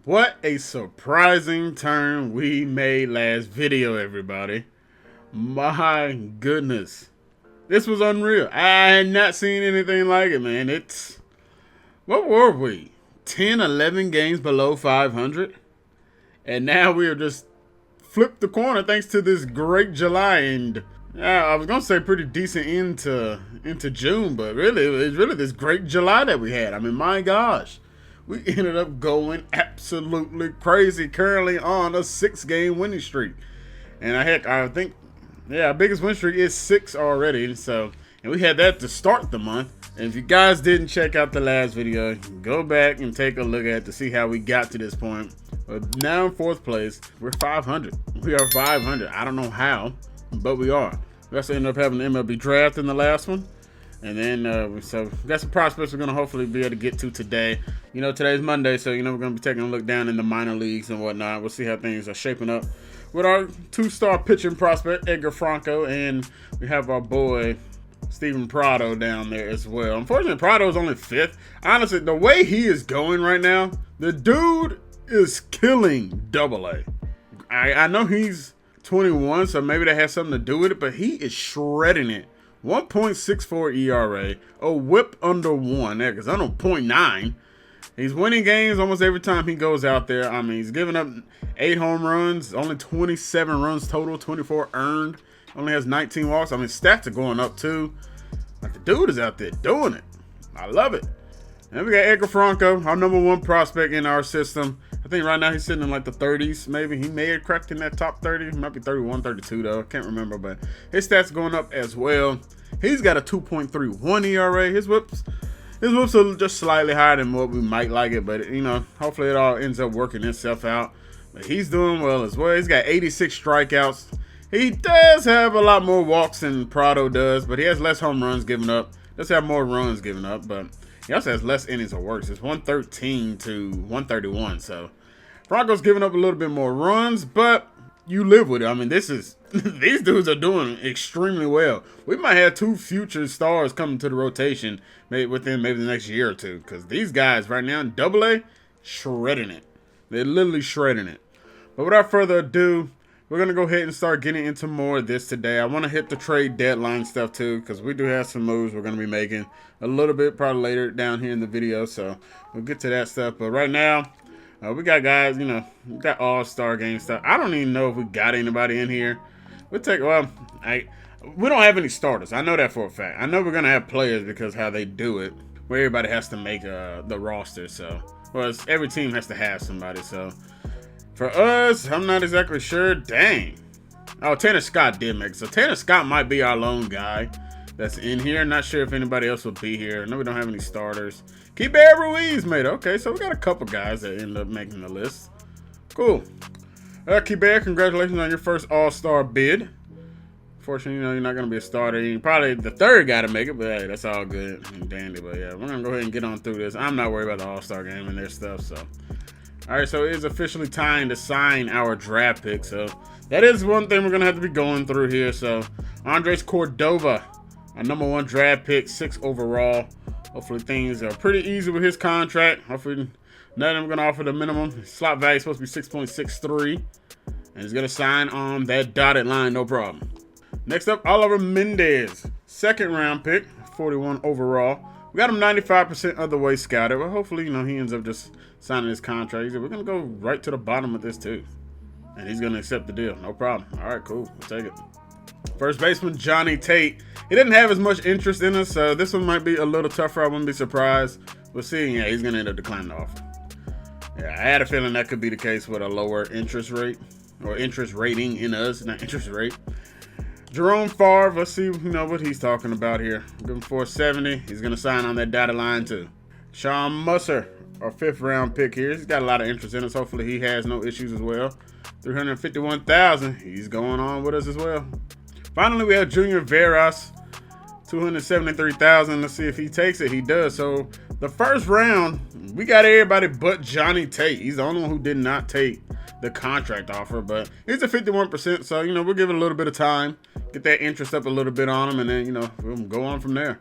What a surprising turn we made last video, everybody. My goodness. This was unreal. I had not seen anything like it, man. What were we? 10, 11 games below 500? And now we are just flipped the corner thanks to this great July. And I was going to say pretty decent into June, but really, it's really this great July that we had. I mean, my gosh. We ended up going absolutely crazy, currently on a 6-game winning streak. And I think, our biggest win streak is 6 already. So, and we had that to start the month. And if you guys didn't check out the last video, go back and take a look at it to see how we got to this point. But now in 4th place, we're 500. We are 500. I don't know how, but we are. We also ended up having the MLB Draft in the last one. And then, so that's some prospects we're going to hopefully be able to get to today. You know, today's Monday, so, we're going to be taking a look down in the minor leagues and whatnot. We'll see how things are shaping up with our 2-star pitching prospect, Edgar Franco, and we have our boy, Steven Prado down there as well. Unfortunately, Prado is only 5th. Honestly, the way he is going right now, the dude is killing AA. I know he's 21, so maybe that has something to do with it, but he is shredding it. 1.64 ERA, a whip under 1, because I know 0.9. He's winning games almost every time he goes out there. I mean, he's giving up 8 home runs, only 27 runs total, 24 earned, only has 19 walks. I mean, stats are going up too. Like, the dude is out there doing it. I love it. And we got Edgar Franco, our #1 prospect in our system. I think right now he's sitting in like the 30s, maybe. He may have cracked in that top 30. He might be 31, 32 though. I can't remember, but his stats going up as well. He's got a 2.31 ERA. His whips are just slightly higher than what we might like it, but hopefully it all ends up working itself out. But he's doing well as well. He's got 86 strikeouts. He does have a lot more walks than Prado does, but he has less home runs given up. Does have more runs given up, but he also has less innings or works. It's 113 to 131. So Franco's giving up a little bit more runs, but you live with it. I mean, these dudes are doing extremely well. We might have 2 future stars coming to the rotation within maybe the next year or 2, because these guys right now in AA, shredding it. They're literally shredding it. But without further ado, we're going to go ahead and start getting into more of this today. I want to hit the trade deadline stuff too, because we do have some moves we're going to be making a little bit probably later down here in the video. So we'll get to that stuff. But right now, we got guys, we got all-star game stuff. I don't even know if we got anybody in here. We don't have any starters. I know that for a fact. I know we're going to have players because how they do it, where everybody has to make the roster. So, every team has to have somebody. So, for us, I'm not exactly sure. Dang. Oh, Tanner Scott did make it. So, Tanner Scott might be our lone guy that's in here. Not sure if anybody else will be here. No, we don't have any starters. Keibert Ruiz made it. Okay, so we got a couple guys that end up making the list. Cool. Keibert, congratulations on your first all-star bid. Fortunately, you're not going to be a starter. You're probably the 3rd guy to make it, but hey, that's all good and dandy. But yeah, we're going to go ahead and get on through this. I'm not worried about the all-star game and their stuff, so. All right, so it is officially time to sign our draft pick. So that is one thing we're going to have to be going through here. So Andres Cordova, our #1 draft pick, 6 overall. Hopefully things are pretty easy with his contract. Hopefully none of them going to offer the minimum. His slot value is supposed to be 6.63. And he's going to sign on that dotted line, no problem. Next up, Oliver Mendez, 2nd round pick, 41 overall. We got him 95% of the way scouted. Well, hopefully, he ends up just signing his contract. He said, we're going to go right to the bottom of this, too. And he's going to accept the deal. No problem. All right, cool. We'll take it. First baseman, Johnny Tate. He didn't have as much interest in us, so this one might be a little tougher. I wouldn't be surprised. We'll see. Yeah, he's going to end up declining the offer. Yeah, I had a feeling that could be the case with a lower interest rate. Or interest rating in us, not interest rate. Jerome Favre, let's see what he's talking about here. Give him 470. He's going to sign on that dotted line too. Sean Musser, our 5th round pick here. He's got a lot of interest in us. Hopefully he has no issues as well. 351,000. He's going on with us as well. Finally, we have Junior Veras, 273,000. Let's see if he takes it. He does. So the first round, we got everybody but Johnny Tate. He's the only one who did not take the contract offer, but he's at 51%. So, we'll give it a little bit of time, get that interest up a little bit on him, and then, we'll go on from there.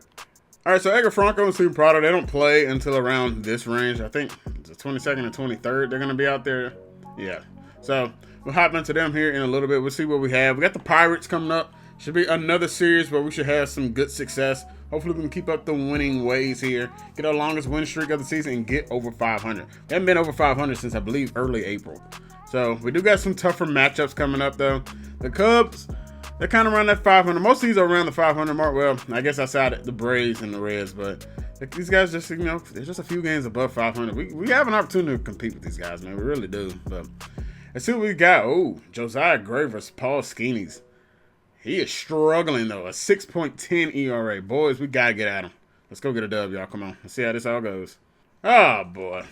All right, so Edgar, Franco, and Super Prado, they don't play until around this range. I think it's the 22nd and 23rd. They're going to be out there. Yeah. So we'll hop into them here in a little bit. We'll see what we have. We got the Pirates coming up. Should be another series where we should have some good success. Hopefully we can keep up the winning ways here. Get our longest win streak of the season and get over 500. We haven't been over 500 since, I believe, early April. So we do got some tougher matchups coming up, though. The Cubs, they're kind of around that 500. Most of these are around the 500 mark. Well, I guess outside the Braves and the Reds, but these guys just, you know, there's just a few games above 500. We have an opportunity to compete with these guys, man. We really do. But let's see what we got. Oh, Josiah Gray versus Paul Skeenies. He is struggling, though. A 6.10 ERA. Boys, we got to get at him. Let's go get a dub, y'all. Come on. Let's see how this all goes. Oh, boy.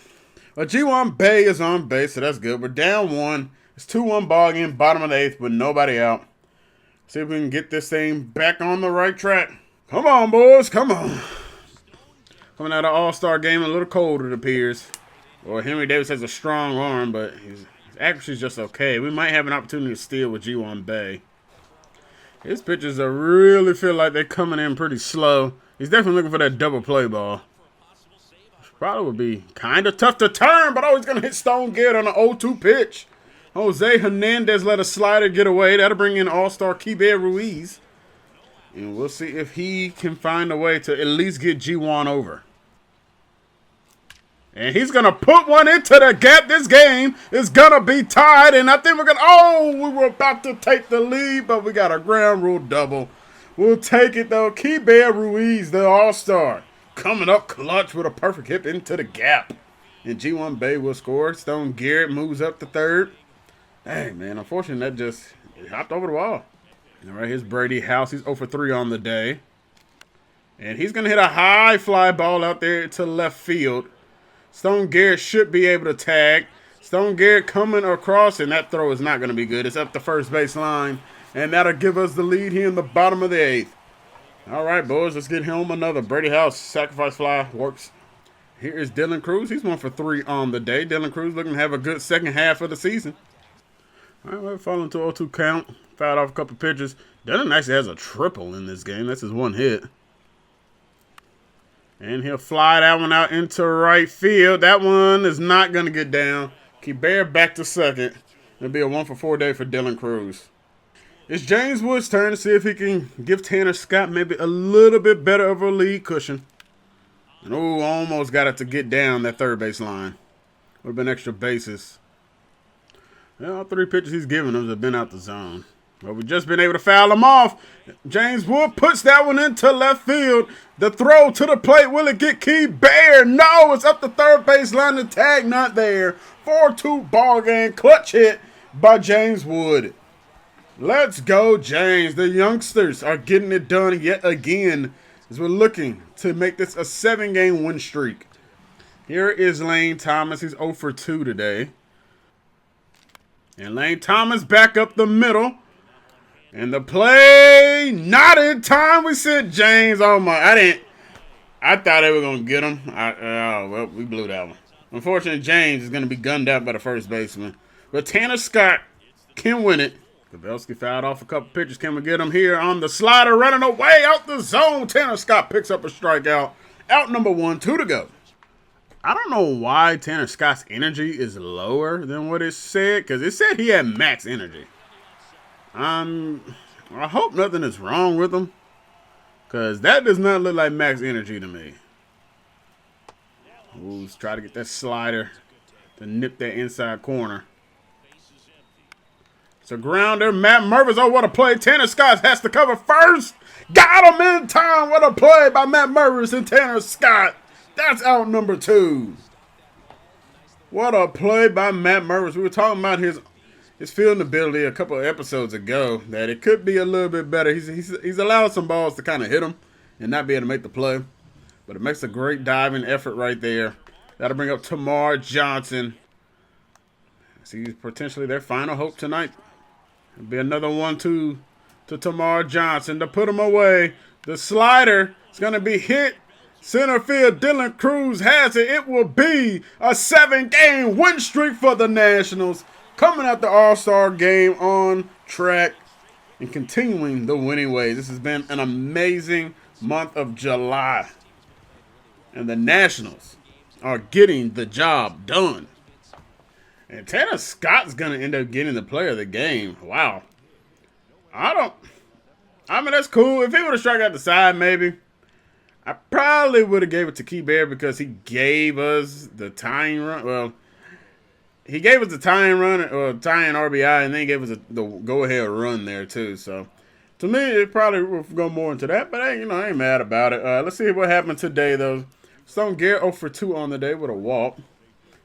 Well, G1 Bay is on base, so that's good. We're down 1. It's 2-1 ball game, bottom of the 8th, with nobody out. See if we can get this thing back on the right track. Come on, boys. Come on. Coming out of All-Star game, a little cold, it appears. Well, Henry Davis has a strong arm, but his accuracy is just okay. We might have an opportunity to steal with G1 Bay. His pitches are really feel like they're coming in pretty slow. He's definitely looking for that double play ball. Probably would be kind of tough to turn, but always going to hit Stone Garrett on an 0-2 pitch. Jose Hernandez let a slider get away. That'll bring in All-Star Keibert Ruiz. And we'll see if he can find a way to at least get G1 over. And he's going to put one into the gap. This game is going to be tied. And I think we're going to... Oh, we were about to take the lead, but we got a ground rule double. We'll take it, though. Keibert Ruiz, the All-Star, coming up clutch with a perfect hit into the gap. And G1 Bay will score. Stone Garrett moves up to third. Hey, man, unfortunately, that just hopped over the wall. All right, here's Brady House. He's 0 for 3 on the day. And he's going to hit a high fly ball out there to left field. Stone Garrett should be able to tag. Stone Garrett coming across, and that throw is not going to be good. It's up the first base line, and that'll give us the lead here in the bottom of the 8th. All right, boys, let's get home another. Brady House, sacrifice fly, works. Here is Dylan Cruz. He's 1 for 3 on the day. Dylan Cruz looking to have a good second half of the season. All right, we're falling to 0-2 count. Fouled off a couple pitches. Dylan actually has a triple in this game. That's his one hit. And he'll fly that one out into right field. That one is not going to get down. Keibert back to second. It'll be a 1 for 4 day for Dylan Cruz. It's James Wood's turn to see if he can give Tanner Scott maybe a little bit better of a lead cushion. And oh, almost got it to get down that third base line. Would have been extra bases. Well, all 3 pitches he's given us have been out the zone. But we've just been able to foul him off. James Wood puts that one into left field. The throw to the plate. Will it get Keibert? No, it's up the third base line. The tag not there. 4-2 ball game. Clutch hit by James Wood. Let's go, James. The youngsters are getting it done yet again as we're looking to make this a 7-game win streak. Here is Lane Thomas. He's 0 for 2 today. And Lane Thomas back up the middle. And the play, not in time. We sent James. Oh, my. I thought they were going to get him. Well, we blew that one. Unfortunately, James is going to be gunned out by the first baseman. But Tanner Scott can win it. Pavelski fouled off a couple pitches. Can we get him here on the slider? Running away out the zone. Tanner Scott picks up a strikeout. Out number 1, 2 to go. I don't know why Tanner Scott's energy is lower than what it said. Because it said he had max energy. I hope nothing is wrong with him, because that does not look like max energy to me. Ooh, let's try to get that slider to nip that inside corner. It's a grounder. Matt Mervis. Oh, what a play. Tanner Scott has to cover first. Got him in time. What a play by Matt Mervis and Tanner Scott. That's out number 2. What a play by Matt Mervis. We were talking about his fielding ability a couple of episodes ago, that it could be a little bit better. He's allowed some balls to kind of hit him and not be able to make the play. But it makes a great diving effort right there. That'll bring up Tamar Johnson. See, potentially their final hope tonight. It'll be another 1-2 to Tamar Johnson to put him away. The slider is going to be hit. Center field, Dylan Cruz has it. It will be a 7-game win streak for the Nationals. Coming out the All-Star game on track and continuing the winning ways. This has been an amazing month of July. And the Nationals are getting the job done. And Tanner Scott's going to end up getting the player of the game. Wow. I mean, that's cool. If he would have struck out the side, maybe. I probably would have gave it to Key Bear because he gave us the tying run. Well, he gave us the tying run or tying RBI, and then he gave us the go-ahead run there, too. So, to me, it probably would go more into that. But, hey, you know, I ain't mad about it. Let's see what happened today, though. Stone Garrett 0 for 2 on the day with a walk,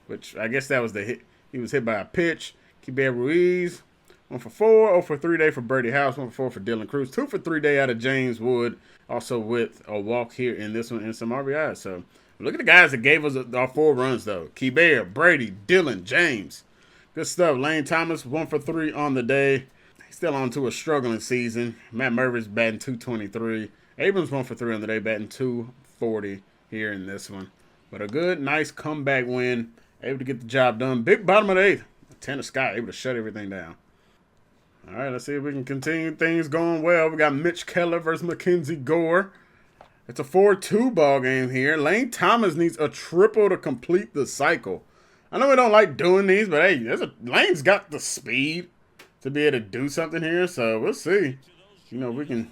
which I guess that was the hit. He was hit by a pitch. Keibert Ruiz 1 for 4. 0 for 3 day for Brady House. 1 for 4 for Dylan Cruz. 2 for 3 day out of James Wood. Also with a walk here in this one and some RBIs. So look at the guys that gave us our 4 runs, though. Keibert, Brady, Dylan, James. Good stuff. Lane Thomas 1 for 3 on the day. Still on to a struggling season. Matt Murphy's batting .223. Abrams 1 for 3 on the day, batting .240 here in this one. But a good, nice comeback win. Able to get the job done. Big bottom of the 8th. Tanner Scott able to shut everything down. All right, let's see if we can continue things going well. We got Mitch Keller versus Mackenzie Gore. It's a 4-2 ball game here. Lane Thomas needs a triple to complete the cycle. I know we don't like doing these, but hey, Lane's got the speed to be able to do something here. So we'll see. You know, we can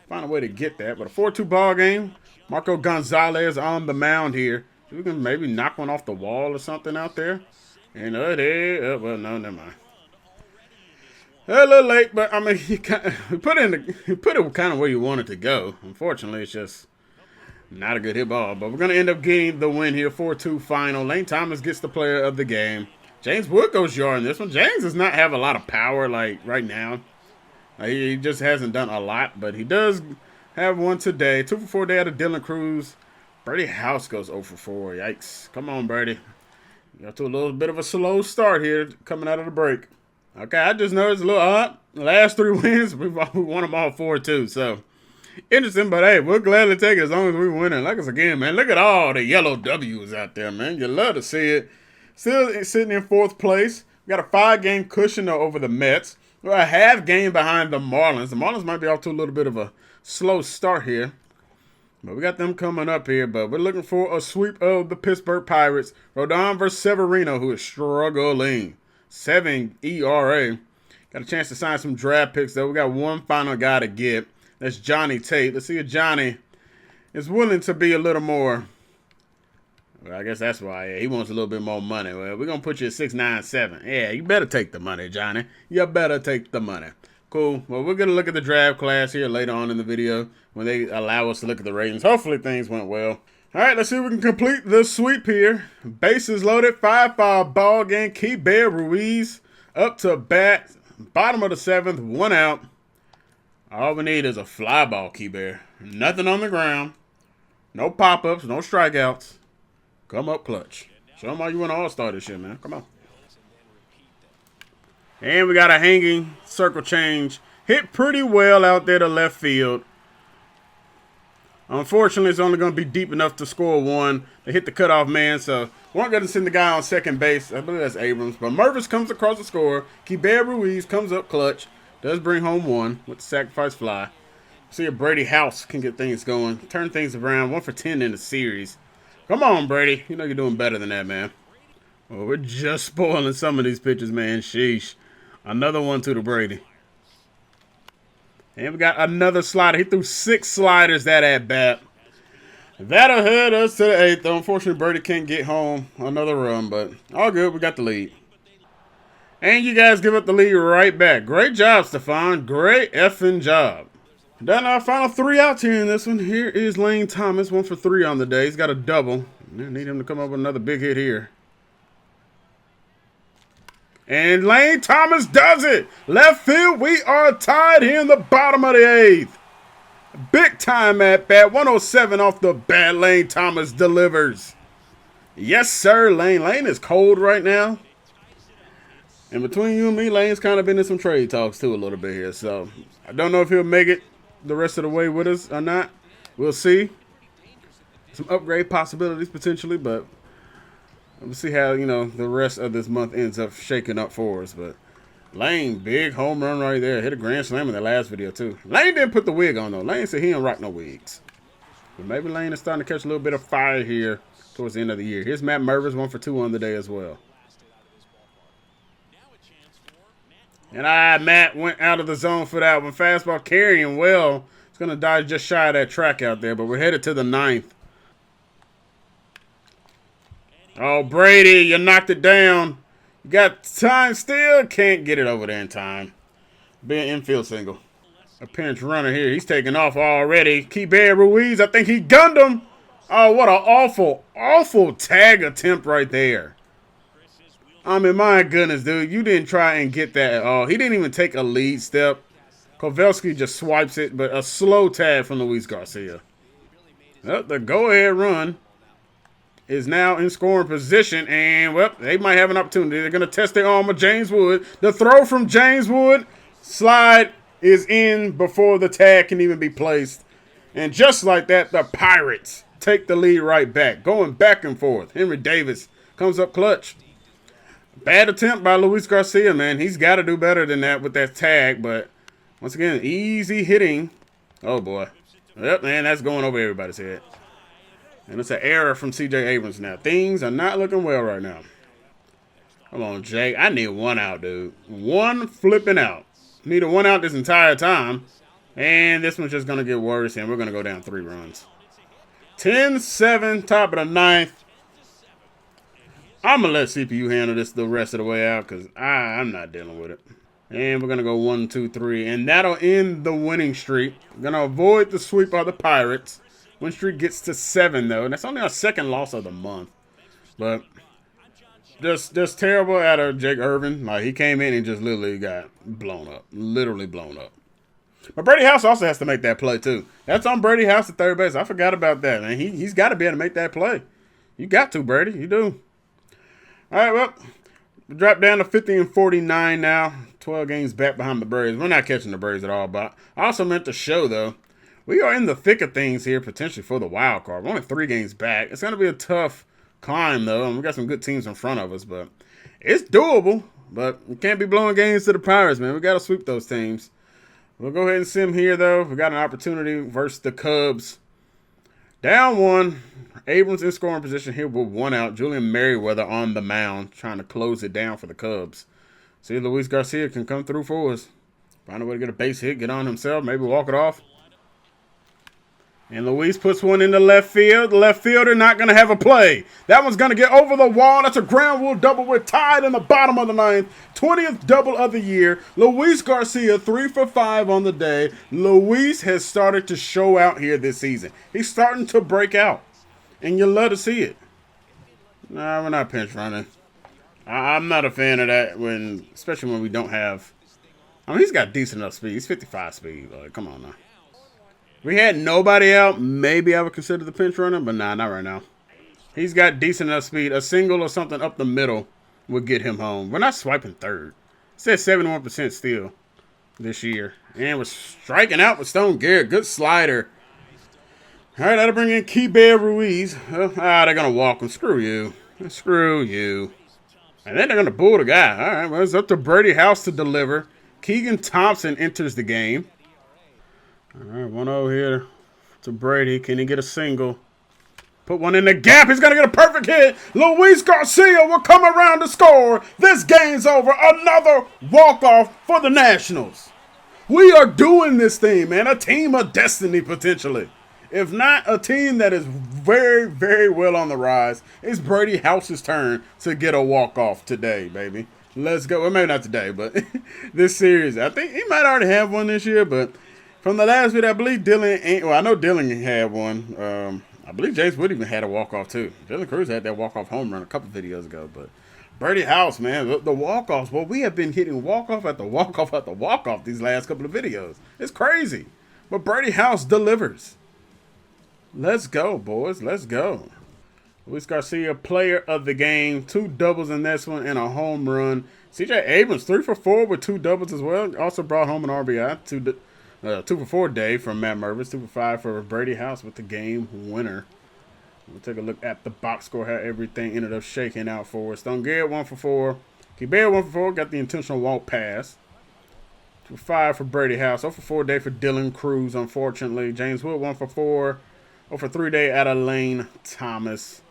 find a way to get that. But a 4-2 ball game. Marco Gonzalez on the mound here. We can maybe knock one off the wall or something out there. And well, no, never mind. A little late, but I mean, you put it kind of where you want it to go. Unfortunately, it's just not a good hit ball. But we're going to end up getting the win here, 4-2 final. Lane Thomas gets the player of the game. James Wood goes yard in this one. James does not have a lot of power like right now. He just hasn't done a lot, but he does have one today. 2 for 4 day out of Dylan Cruz. Brady House goes 0 for 4. Yikes. Come on, Brady. You got to a little bit of a slow start here coming out of the break. Okay, I just noticed a little odd. The last 3 wins, we won them all 4-2. So, interesting, but hey, we'll gladly take it as long as we win it. Like us again, man. Look at all the yellow W's out there, man. You love to see it. Still sitting in 4th place. We got a 5-game cushion over the Mets. We're a half game behind the Marlins. The Marlins might be off to a little bit of a slow start here. But we got them coming up here. But we're looking for a sweep of the Pittsburgh Pirates. Rodon versus Severino, who is struggling. 7 ERA. Got a chance to sign some draft picks, though. We got one final guy to get. That's Johnny Tate. Let's see if Johnny is willing to be a little more. Well, I guess that's why. Yeah, he wants a little bit more money. Well, we're going to put you at 697. Yeah, you better take the money, Johnny. You better take the money. Cool. Well, we're going to look at the draft class here later on in the video when they allow us to look at the ratings. Hopefully things went well. All right, let's see if we can complete the sweep here. Bases loaded, 5-5 ball game. Keibert Ruiz up to bat. Bottom of the 7th, 1 out. All we need is a fly ball, Keibert. Nothing on the ground. No pop-ups, no strikeouts. Come up clutch. Show them how you want to all-star this shit, man. Come on. And we got a hanging circle change. Hit pretty well out there to left field. Unfortunately, it's only going to be deep enough to score 1. They hit the cutoff man, so we're not going to send the guy on second base. I believe that's Abrams. But Mervis comes across the score. Keibert Ruiz comes up clutch. Does bring home 1 with the sacrifice fly. See if Brady House can get things going. Turn things around. 1 for 10 in the series. Come on, Brady. You know you're doing better than that, man. Well, we're just spoiling some of these pitches, man. Sheesh. Another one to the Brady. And we got another slider. He threw 6 sliders that at bat. That'll hurt us to the 8th. Unfortunately, Brady can't get home another run, but all good. We got the lead. And you guys give up the lead right back. Great job, Stephon. Great effing job. Done our final 3 outs here in this one. Here is Lane Thomas, 1 for 3 on the day. He's got a double. I need him to come up with another big hit here. And Lane Thomas does it. Left field, we are tied here in the bottom of the 8th. Big time at bat. 107 off the bat. Lane Thomas delivers. Yes, sir, Lane. Lane is cold right now. And between you and me, Lane's kind of been in some trade talks too a little bit here. So I don't know if he'll make it the rest of the way with us or not. We'll see. Some upgrade possibilities potentially, but we'll see how, you know, the rest of this month ends up shaking up for us. But Lane, big home run right there. Hit a grand slam in the last video, too. Lane didn't put the wig on, though. Lane said he don't rock no wigs. But maybe Lane is starting to catch a little bit of fire here towards the end of the year. Here's Matt Mervis, 1 for 2 on the day as well. And Matt went out of the zone for that one. Fastball carrying well. It's going to die just shy of that track out there, but we're headed to the 9th. Oh, Brady, you knocked it down. You got time still. Can't get it over there in time. Be an infield single. A pinch runner here. He's taking off already. Keibert Ruiz, I think he gunned him. Oh, what an awful, awful tag attempt right there. I mean, my goodness, dude. You didn't try and get that at all. He didn't even take a lead step. Kovelsky just swipes it, but a slow tag from Luis Garcia. Well, the go-ahead run is now in scoring position, and, well, they might have an opportunity. They're going to test their arm with James Wood. The throw from James Wood. Slide is in before the tag can even be placed. And just like that, the Pirates take the lead right back. Going back and forth. Henry Davis comes up clutch. Bad attempt by Luis Garcia, man. He's got to do better than that with that tag. But, once again, easy hitting. Oh, boy. Yep, man, that's going over everybody's head. And it's an error from C.J. Abrams now. Things are not looking well right now. Come on, Jake. I need one out, dude. One flipping out. Need a one out this entire time. And this one's just going to get worse, and we're going to go down 3 runs. 10-7, top of the 9th. I'm going to let CPU handle this the rest of the way out because I'm not dealing with it. And we're going to go 1, 2, 3. And that'll end the winning streak. We're going to avoid the sweep of the Pirates. Win streak gets to 7, though. And that's only our 2nd loss of the month. But just terrible out of Jake Irvin. Like, he came in and just literally got blown up. Literally blown up. But Brady House also has to make that play, too. That's on Brady House at third base. I forgot about that, man. He's got to be able to make that play. You got to, Brady. You do. All right, well, we drop down to 50-49 now. 12 games back behind the Braves. We're not catching the Braves at all, but I also meant to show, though, we are in the thick of things here potentially for the wild card. We're only 3 games back. It's going to be a tough climb, though, and we got some good teams in front of us, but it's doable. But we can't be blowing games to the Pirates, man. We got to sweep those teams. We'll go ahead and sim here, though. We got an opportunity versus the Cubs. Down 1. Abrams in scoring position here with 1 out. Julian Merriweather on the mound trying to close it down for the Cubs. See if Luis Garcia can come through for us. Find a way to get a base hit, get on himself, maybe walk it off. And Luis puts one into left field. The left fielder not going to have a play. That one's going to get over the wall. That's a ground rule double. We're tied in the bottom of the 9th. 20th double of the year. Luis Garcia, 3 for 5 on the day. Luis has started to show out here this season. He's starting to break out. And you love to see it. Nah, we're not pinch running. I'm not a fan of that, especially when we don't have. I mean, he's got decent enough speed. He's 55 speed. Like, come on now. If we had nobody out, maybe I would consider the pinch runner, but nah, not right now. He's got decent enough speed. A single or something up the middle would get him home. We're not swiping third. It says 71% still this year. And we're striking out with Stone Garrett. Good slider. All right, that'll bring in Keibert Ruiz. They're going to walk him. Screw you. Screw you. And then they're going to bull the guy. All right, well, it's up to Brady House to deliver. Keegan Thompson enters the game. All right, 1-0 here to Brady. Can he get a single? Put one in the gap. He's going to get a perfect hit. Luis Garcia will come around to score. This game's over. Another walk-off for the Nationals. We are doing this thing, man. A team of destiny, potentially. If not, a team that is very, very well on the rise. It's Brady House's turn to get a walk-off today, baby. Let's go. Well, maybe not today, but this series. I think he might already have one this year, but from the last video, I believe I know Dylan had one. I believe James Wood even had a walk-off, too. Dylan Cruz had that walk-off home run a couple videos ago, but Brady House, man, the walk-offs. Well, we have been hitting walk-off after walk-off after walk-off these last couple of videos. It's crazy. But Brady House delivers. Let's go, boys. Let's go. Luis Garcia, player of the game. 2 doubles in this one and a home run. C.J. Abrams, 3 for 4 with 2 doubles as well. Also brought home an RBI. 2 for 4 day from Matt Mervis. 2 for 5 for Brady House with the game winner. We'll take a look at the box score, how everything ended up shaking out for us. Stone Garrett, 1 for 4. Keibert, 1 for 4. Got the intentional walk pass. 2 for 5 for Brady House. 0 for 4 day for Dylan Cruz, unfortunately. James Wood, 1 for 4. Oh, for 3-day out of Lane Thomas.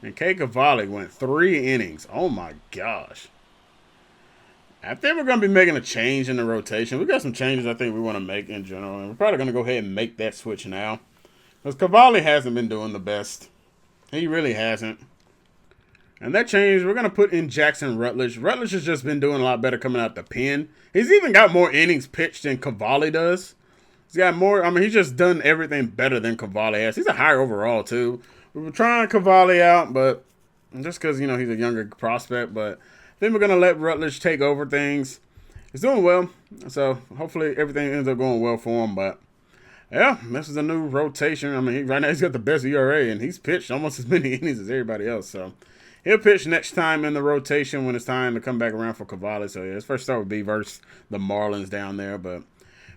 And K. Cavalli went 3 innings. Oh, my gosh. I think we're going to be making a change in the rotation. We got some changes I think we want to make in general. And we're probably going to go ahead and make that switch now. Because Cavalli hasn't been doing the best. He really hasn't. And that change, we're going to put in Jackson Rutledge. Rutledge has just been doing a lot better coming out the pen. He's even got more innings pitched than Cavalli does. He's got more. I mean, he's just done everything better than Cavalli has. He's a higher overall, too. We were trying Cavalli out, but just because, you know, he's a younger prospect. But then we're going to let Rutledge take over things. He's doing well. So hopefully everything ends up going well for him. But yeah, this is a new rotation. I mean, right now he's got the best ERA, and he's pitched almost as many innings as everybody else. So he'll pitch next time in the rotation when it's time to come back around for Cavalli. So yeah, his first start would be versus the Marlins down there. But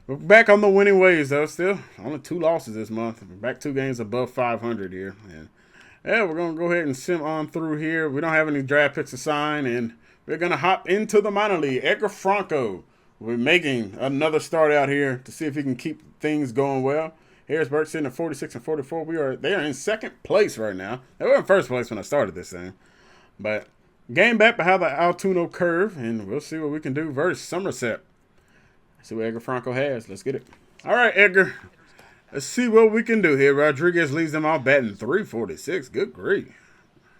we're back on the winning ways, though. Still only 2 losses this month. We're back 2 games above 500 here. And yeah, we're going to go ahead and sim on through here. We don't have any draft picks assigned, and we're going to hop into the minor league. Edgar Franco. We're making another start out here to see if he can keep things going well. Harrisburg sitting at 46 and 44. They are in second place right now. They were in first place when I started this thing. But game back behind the Altoona curve, and we'll see what we can do versus Somerset. See what Edgar Franco has. Let's get it. All right, Edgar. Let's see what we can do here. Rodriguez leads them off batting .346. Good grief.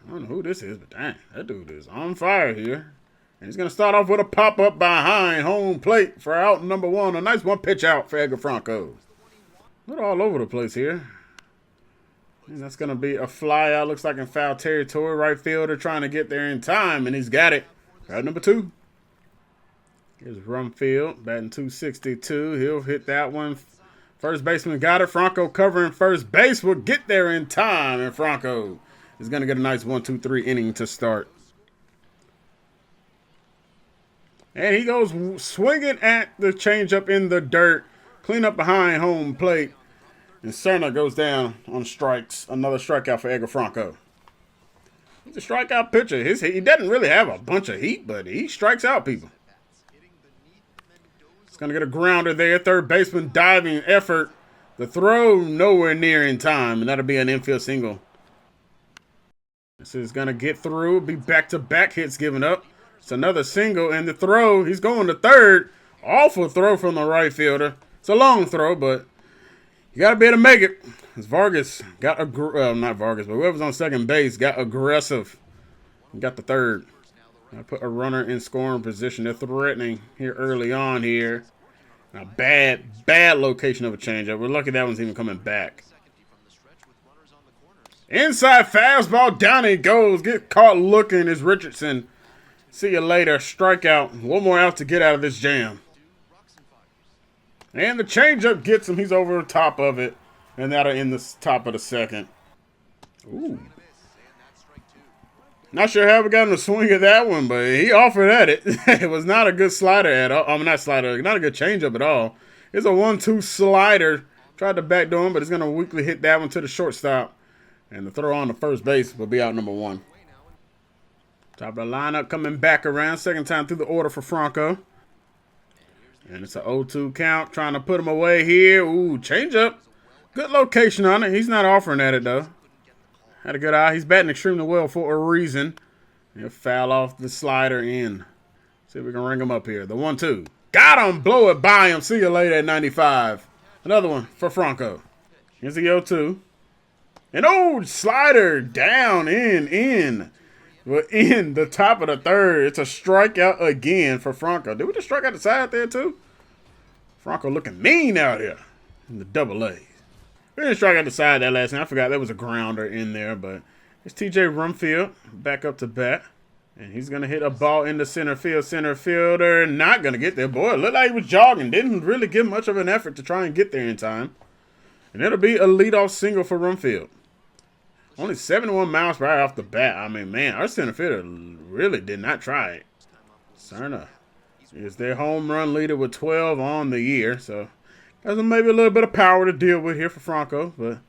I don't know who this is, but dang, that dude is on fire here. And he's going to start off with a pop-up behind home plate for out number 1. A nice one pitch out for Edgar Franco. We're all over the place here. And that's going to be a fly out. Looks like in foul territory. Right fielder trying to get there in time, and he's got it. Out number 2. Here's Rumfield, batting .262. He'll hit that one. First baseman got it. Franco covering first base will get there in time. And Franco is going to get a nice 1-2-3 inning to start. And he goes swinging at the changeup in the dirt. Clean up behind home plate. And Cerna goes down on strikes. Another strikeout for Edgar Franco. He's a strikeout pitcher. He doesn't really have a bunch of heat, but he strikes out people. He's going to get a grounder there. Third baseman diving effort. The throw nowhere near in time, and that'll be an infield single. This is going to get through. Be back-to-back hits given up. It's another single, and the throw, he's going to third. Awful throw from the right fielder. It's a long throw, but you got to be able to make it. As Vargas got, not Vargas, but whoever's on second base got aggressive. And got the third. I put a runner in scoring position. They're threatening here early on here. A bad location of a changeup. We're lucky that one's even coming back. Inside fastball, down he goes. Get caught looking is Richardson. See you later. Strikeout. One more out to get out of this jam. And the changeup gets him. He's over the top of it. And that'll end the top of the second. Ooh. Not sure how we got him to swing at that one, but he offered at it. It was not a good slider at all. I mean, not a good changeup at all. It's a 1-2 slider. Tried to backdoor him, but he's going to weakly hit that one to the shortstop. And the throw on the first base will be out number 1. Top of the lineup coming back around. Second time through the order for Franco. And it's an 0-2 count. Trying to put him away here. Ooh, changeup. Good location on it. He's not offering at it, though. Had a good eye. He's batting extremely well for a reason. He'll foul off the slider in. See if we can ring him up here. The 1-2. Got him. Blow it by him. See you later at 95. Another one for Franco. Here's the 0-2. And oh, slider down, in. We're in the top of the third. It's a strikeout again for Franco. Did we just strike out the side there, too? Franco looking mean out here in the double-A. We didn't strike out the side that last time. I forgot there was a grounder in there, but it's TJ Rumfield back up to bat. And he's going to hit a ball into center field. Center fielder not going to get there. Boy, it looked like he was jogging. Didn't really give much of an effort to try and get there in time. And it'll be a leadoff single for Rumfield. Only 71 miles per hour off the bat. I mean, man, our center fielder really did not try it. Cerna is their home run leader with 12 on the year. So there's maybe a little bit of power to deal with here for Franco, but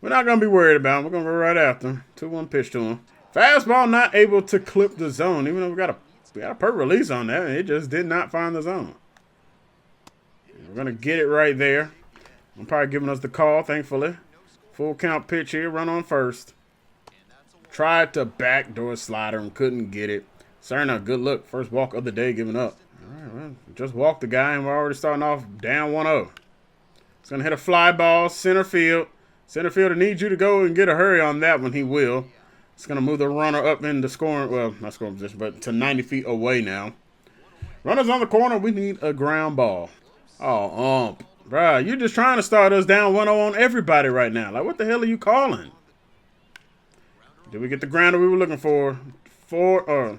we're not going to be worried about him. We're going to go right after him. 2-1 pitch to him. Fastball not able to clip the zone, even though we got a per release on that, and it just did not find the zone. We're going to get it right there. I'm probably giving us the call, thankfully. Full count pitch here, run on first. Tried to backdoor slider and couldn't get it. Cerna, good look. First walk of the day giving up. All right, well, just walked the guy and we're already starting off down 1-0. It's going to hit a fly ball, center field. Center fielder needs you to go and get a hurry on that one. He will. It's going to move the runner up into scoring, well, not scoring position, but to 90 feet away now. Runners on the corner. We need a ground ball. Oh, bruh, you're just trying to start us down 1-0 on everybody right now. Like, what the hell are you calling? Did we get the grounder we were looking for? Nope,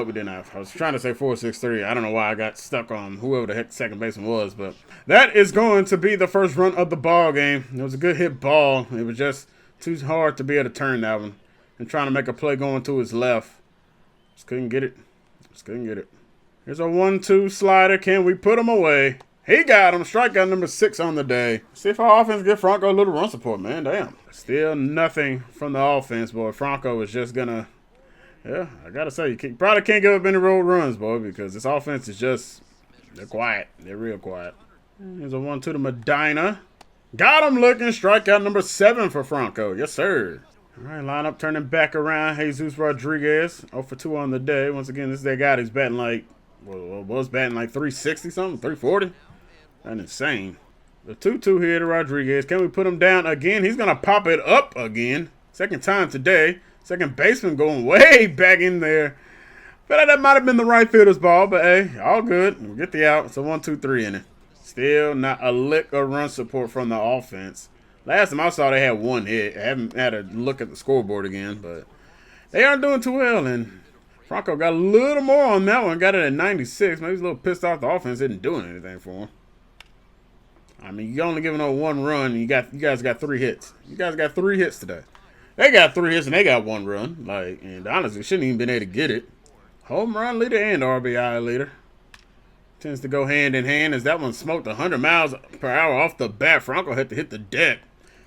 we didn't have. I was trying to say 4-6-3. I don't know why I got stuck on whoever the heck the second baseman was, but that is going to be the first run of the ball game. It was a good hit ball. It was just too hard to be able to turn that one. And trying to make a play going to his left. Just couldn't get it. Here's a 1-2 slider. Can we put him away? He got him. Strikeout number 6 on the day. See if our offense get Franco a little run support, man. Damn. Still nothing from the offense, boy. Franco is just going to, yeah, I got to say, you probably can't give up any road runs, boy, because this offense is just, they're quiet. They're real quiet. Here's a 1-2 to Medina. Got him looking. Strikeout number 7 for Franco. Yes, sir. All right, lineup turning back around. Jesus Rodriguez, 0 for 2 on the day. Once again, this is that guy who's batting like, was batting like 360 something, 340. That's insane. The 2-2 here to Rodriguez. Can we put him down again? He's going to pop it up again. Second time today. Second baseman going way back in there. Feel like that might have been the right fielder's ball, but hey, all good. We'll get the out. It's a 1-2-3 in it. Still not a lick of run support from the offense. Last time I saw they had 1 hit. I haven't had a look at the scoreboard again, but they aren't doing too well. And Franco got a little more on that one. Got it at 96. Maybe he's a little pissed off the offense isn't doing anything for him. I mean, you're only giving up 1 run. And you guys got 3 hits. You guys got 3 hits today. They got 3 hits and they got 1 run. Like, and honestly, shouldn't even been able to get it. Home run leader and RBI leader. Tends to go hand in hand as that one smoked 100 miles per hour off the bat. Franco had to hit the deck.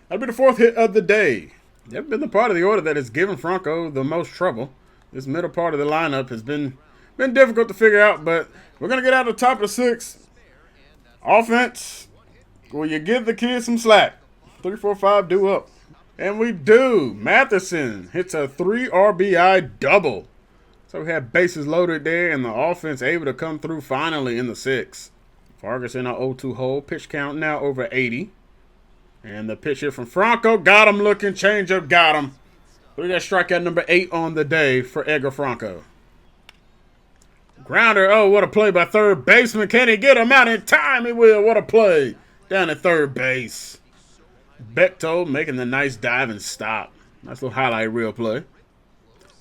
That'll be the 4th hit of the day. Never been the part of the order that has given Franco the most trouble. This middle part of the lineup has been difficult to figure out, but we're going to get out of the top of the 6th. Offense, will you give the kids some slack? 3, 4, 5, due up. And we do. Matheson hits a 3 RBI double. So we have bases loaded there, and the offense able to come through finally in the 6th. Vargas in our 0-2 hole. Pitch count now over 80. And the pitch here from Franco. Got him looking. Changeup. Got him. Look at that strikeout number 8 on the day for Edgar Franco. Grounder. Oh, what a play by third baseman. Can he get him out in time? He will. What a play. Down at third base. Bechtold making the nice dive and stop. Nice little highlight reel play.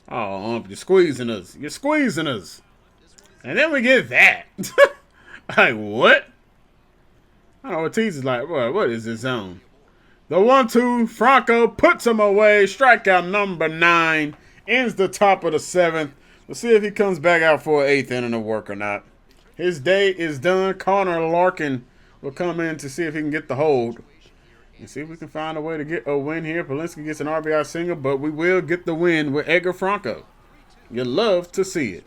Oh, you're squeezing us. You're squeezing us. And then we get that. Like, what? I don't know what Ortiz is like. What is this zone? The 1-2, Franco puts him away. Strikeout number 9. Ends the top of the 7th. We'll see if he comes back out for an 8th inning of work or not. His day is done. Connor Larkin will come in to see if he can get the hold. And see if we can find a way to get a win here. Polinsky gets an RBI single, but we will get the win with Edgar Franco. You love to see it.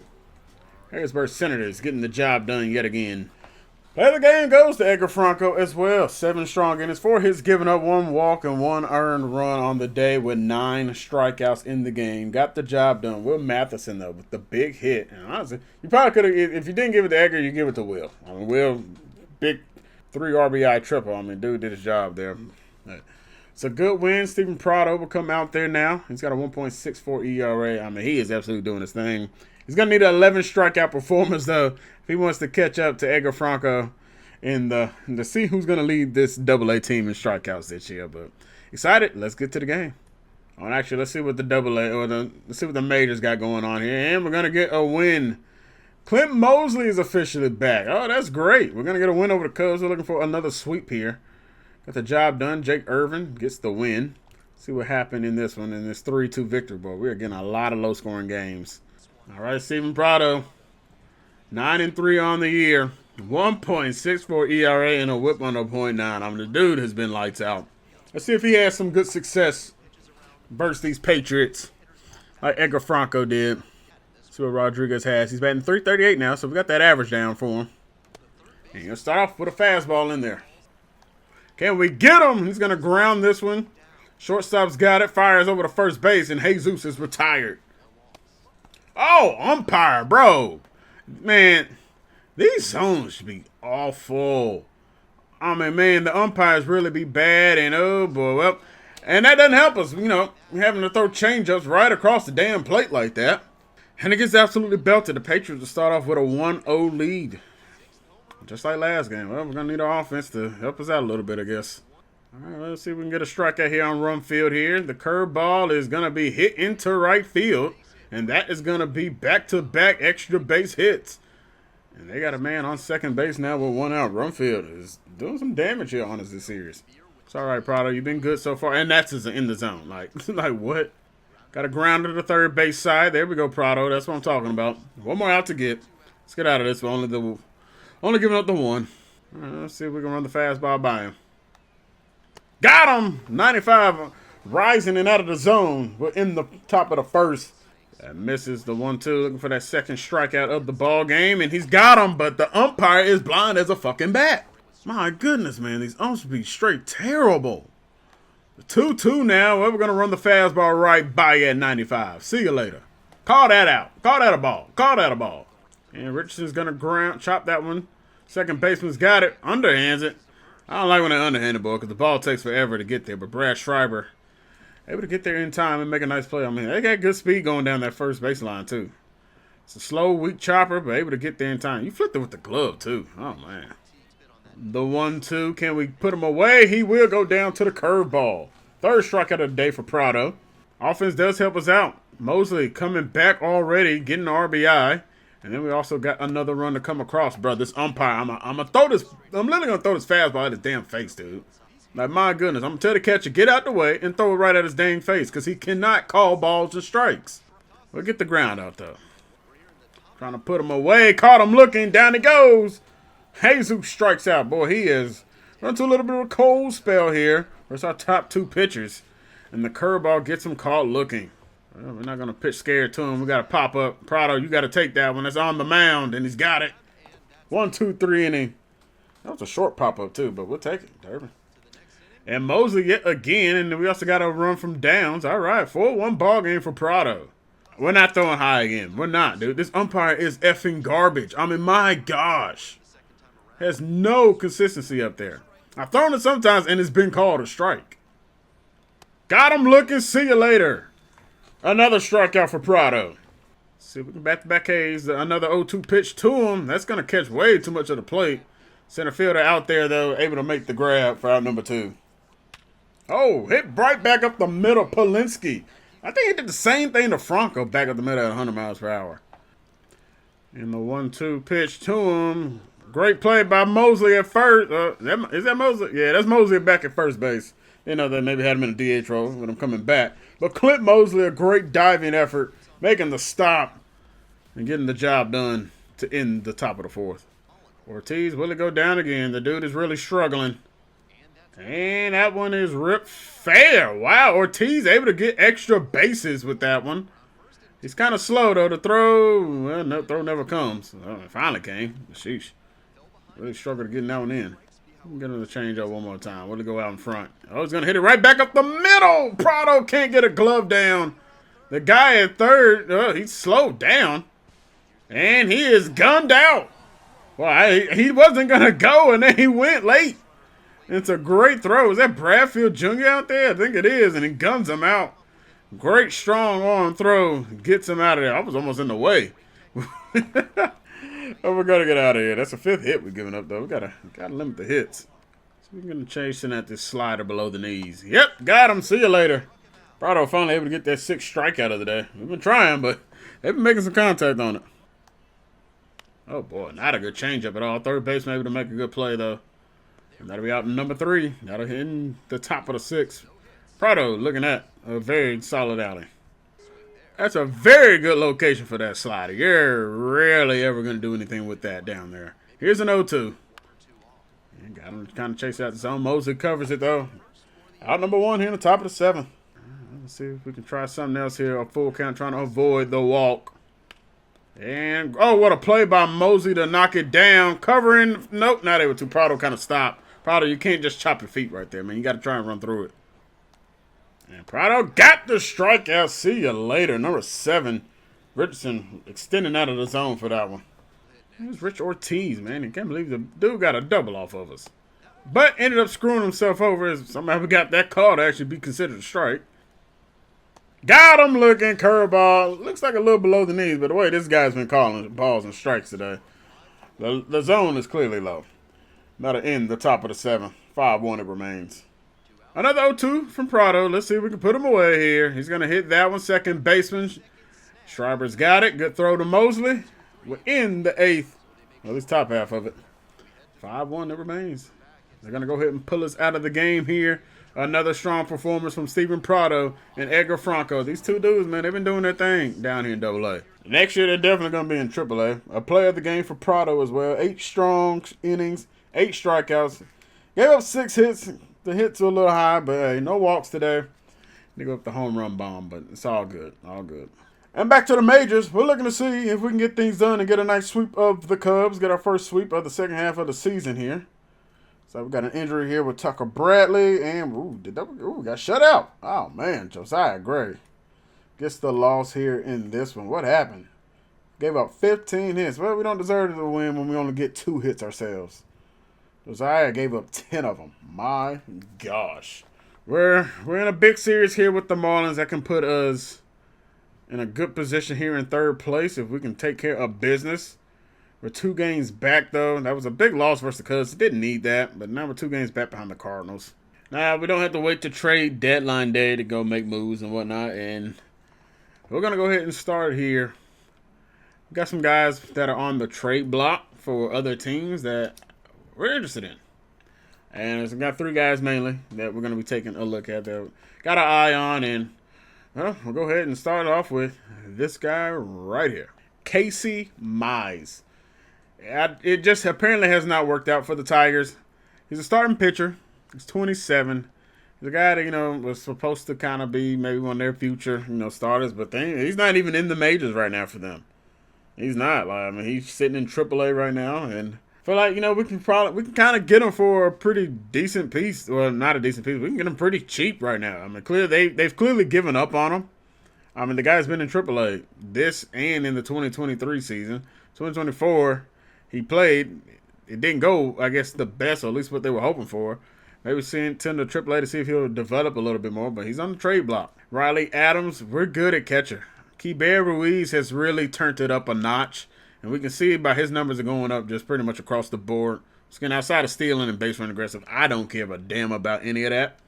Harrisburg Senators getting the job done yet again. Play of the game goes to Edgar Franco as well. 7 strong innings, 4 hits, giving up 1 walk and 1 earned run on the day with 9 strikeouts in the game. Got the job done. Will Matheson, though, with the big hit. And honestly, you probably could have, if you didn't give it to Edgar, you give it to Will. I mean, Will, big 3 RBI triple. I mean, dude did his job there. It's a good win. Steven Prado will come out there now. He's got a 1.64 ERA. I mean, he is absolutely doing his thing. He's going to need an 11 strikeout performance, though, if he wants to catch up to Edgar Franco to see who's going to lead this AA team in strikeouts this year. But excited. Let's get to the game. Oh, and actually, let's see what the let's see what the majors got going on here. And we're going to get a win. Clint Mosley is officially back. Oh, that's great. We're going to get a win over the Cubs. We're looking for another sweep here. Got the job done. Jake Irvin gets the win. See what happened in this one, in this 3-2 victory, boy. We're getting a lot of low-scoring games. All right, Steven Prado, 9-3 on the year, 1.64 ERA and a whip under 0.9. I mean, the dude has been lights out. Let's see if he has some good success versus these Patriots like Edgar Franco did. See what Rodriguez has. He's batting .338 now, so we got that average down for him. And he'll start off with a fastball in there. Can we get him? He's going to ground this one. Shortstop's got it. Fires over to first base, and Jesus is retired. Oh, umpire, bro. Man, these zones should be awful. I mean, man, the umpires really be bad, and oh, boy, well, and that doesn't help us, you know, having to throw changeups right across the damn plate like that. And it gets absolutely belted. The Patriots will start off with a 1-0 lead. Just like last game. Well, we're going to need our offense to help us out a little bit, I guess. All right, let's see if we can get a strikeout here on run field here. The curveball is going to be hit into right field. And that is going to be back-to-back extra base hits. And they got a man on second base now with 1 out. Run field is doing some damage here on us this series. It's all right, Prado. You've been good so far. And that's in the zone. Like what? Got a ground to the third base side. There we go, Prado. That's what I'm talking about. One more out to get. Let's get out of this. We're only giving up the 1. All right, let's see if we can run the fastball by him. Got him! 95 rising and out of the zone. We're in the top of the first. That misses the 1-2. Looking for that second strikeout of the ball game. And he's got him, but the umpire is blind as a fucking bat. My goodness, man. These umps be straight terrible. The 2-2 now. Well, we're going to run the fastball right by you at 95. See you later. Call that out. Call that a ball. Call that a ball. And Richardson's going to chop that one. Second baseman's got it. Underhands it. I don't like when they underhand the ball because the ball takes forever to get there. But Brad Schreiber able to get there in time and make a nice play. I mean, they got good speed going down that first baseline, too. It's a slow, weak chopper, but able to get there in time. You flipped it with the glove, too. Oh, man. The 1-2. Can we put him away? He will go down to the curveball. Third strikeout of the day for Prado. Offense does help us out. Mosley coming back already, getting the RBI. And then we also got another run to come across, bro. This umpire, I'm literally gonna throw this fastball at his damn face, dude. Like, my goodness, I'm gonna tell the catcher, get out the way and throw it right at his dang face because he cannot call balls and strikes. We'll get the ground out, though. Trying to put him away. Caught him looking. Down he goes. Jesus strikes out. Boy, he is run to a little bit of a cold spell here. Where's our top 2 pitchers? And the curveball gets him caught looking. Well, we're not going to pitch scared to him. We got to pop up. Prado, you got to take that one. That's on the mound, and he's got it. 1, 2, 3 inning. That was a short pop-up, too, but we'll take it. Durbin. And Mosley yet again, and we also got a run from downs. All right, 4-1 ball game for Prado. We're not throwing high again. We're not, dude. This umpire is effing garbage. I mean, my gosh. Has no consistency up there. I've thrown it sometimes, and it's been called a strike. Got him looking. See you later. Another strikeout for Prado. See if we can back-to-back K's. Another 0-2 pitch to him. That's going to catch way too much of the plate. Center fielder out there, though, able to make the grab for out number 2. Oh, hit right back up the middle. Polinsky. I think he did the same thing to Franco back up the middle at 100 miles per hour. And the 1-2 pitch to him. Great play by Mosley at first. Is that Mosley? Yeah, that's Mosley back at first base. You know, they maybe had him in a DH role with him coming back. But Clint Mosley, a great diving effort, making the stop and getting the job done to end the top of the 4th. Ortiz, will it go down again? The dude is really struggling. And that one is ripped fair. Wow, Ortiz able to get extra bases with that one. He's kind of slow, though, to throw. Well, no, throw never comes. Oh, it finally came. Sheesh. Really struggled to get that one in. I'm going to change up one more time. Will it go out in front? Oh, he's going to hit it right back up the middle. Prado can't get a glove down. The guy at third, he's slowed down. And he is gunned out. Well, he wasn't going to go, and then he went late. It's a great throw. Is that Bradfield Jr. out there? I think it is, and he guns him out. Great strong arm throw. Gets him out of there. I was almost in the way. Oh, we're gonna get out of here. That's the 5th hit we're giving up, though. We gotta limit the hits. So we're gonna chasing at this slider below the knees. Yep, got him. See you later. Prado finally able to get that 6th strikeout of the day. We've been trying, but they've been making some contact on it. Oh boy, not a good changeup at all. Third baseman able to make a good play though. And that'll be out in number 3. That'll hit in the top of the 6th. Prado looking at a very solid outing. That's a very good location for that slider. You're rarely ever going to do anything with that down there. Here's an 0-2. And got him to kind of chase out the zone. Mosley covers it, though. Out number 1 here in the top of the 7th. Let's see if we can try something else here. A full count trying to avoid the walk. And, oh, what a play by Mosley to knock it down. Covering. Nope, not able to. Prado kind of stopped Prado, you can't just chop your feet right there, man. You got to try and run through it. And Prado got the strikeout. See you later. Number 7. Richardson extending out of the zone for that one. It was Rich Ortiz, man. I can't believe the dude got a double off of us. But ended up screwing himself over as somehow we got that call to actually be considered a strike. Got him looking. Curveball. Looks like a little below the knees, but the way this guy's been calling balls and strikes today. The zone is clearly low. That'll end the top of the 7th. 5-1 it remains. Another 0-2 from Prado. Let's see if we can put him away here. He's going to hit that one. Second baseman. Schreiber's got it. Good throw to Mosley. We're in the 8th. Well, at least top half of it. 5-1 it remains. They're going to go ahead and pull us out of the game here. Another strong performance from Steven Prado and Edgar Franco. These two dudes, man, they've been doing their thing down here in AA. Next year, they're definitely going to be in AAA. A player of the game for Prado as well. 8 strong innings, 8 strikeouts. Gave up 6 hits. The hits were a little high, but hey, no walks today. They go up the home run bomb, but it's all good. All good. And back to the majors. We're looking to see if we can get things done and get a nice sweep of the Cubs. Get our first sweep of the second half of the season here. So we've got an injury here with Tucker Bradley. And, we got shut out. Oh, man. Josiah Gray gets the loss here in this one. What happened? Gave up 15 hits. Well, we don't deserve to win when we only get 2 hits ourselves. Josiah gave up 10 of them. My gosh. We're in a big series here with the Marlins that can put us in a good position here in 3rd place if we can take care of business. We're 2 games back, though. That was a big loss versus the Cubs. Didn't need that, but now we're 2 games back behind the Cardinals. Now, we don't have to wait to trade deadline day to go make moves and whatnot, and we're going to go ahead and start here. We got some guys that are on the trade block for other teams that we're interested in. And we've got 3 guys mainly that we're going to be taking a look at that got our eye on, and well, we'll go ahead and start off with this guy right here. Casey Mize. It just apparently has not worked out for the Tigers. He's a starting pitcher. He's 27. He's a guy that, was supposed to kind of be maybe one of their future, starters, but he's not even in the majors right now for them. He's not. He's sitting in AAA right now, and I feel like, we can kind of get him for a pretty decent piece. Well, not a decent piece. We can get him pretty cheap right now. They've clearly given up on him. The guy's been in AAA this and in the 2023 season. 2024, he played. It didn't go, I guess, the best, or at least what they were hoping for. Maybe send him to AAA to see if he'll develop a little bit more, but he's on the trade block. Riley Adams, we're good at catcher. Keibert Ruiz has really turned it up a notch. And we can see by his numbers are going up just pretty much across the board. Again, outside of stealing and base run aggressive, I don't give a damn about any of that.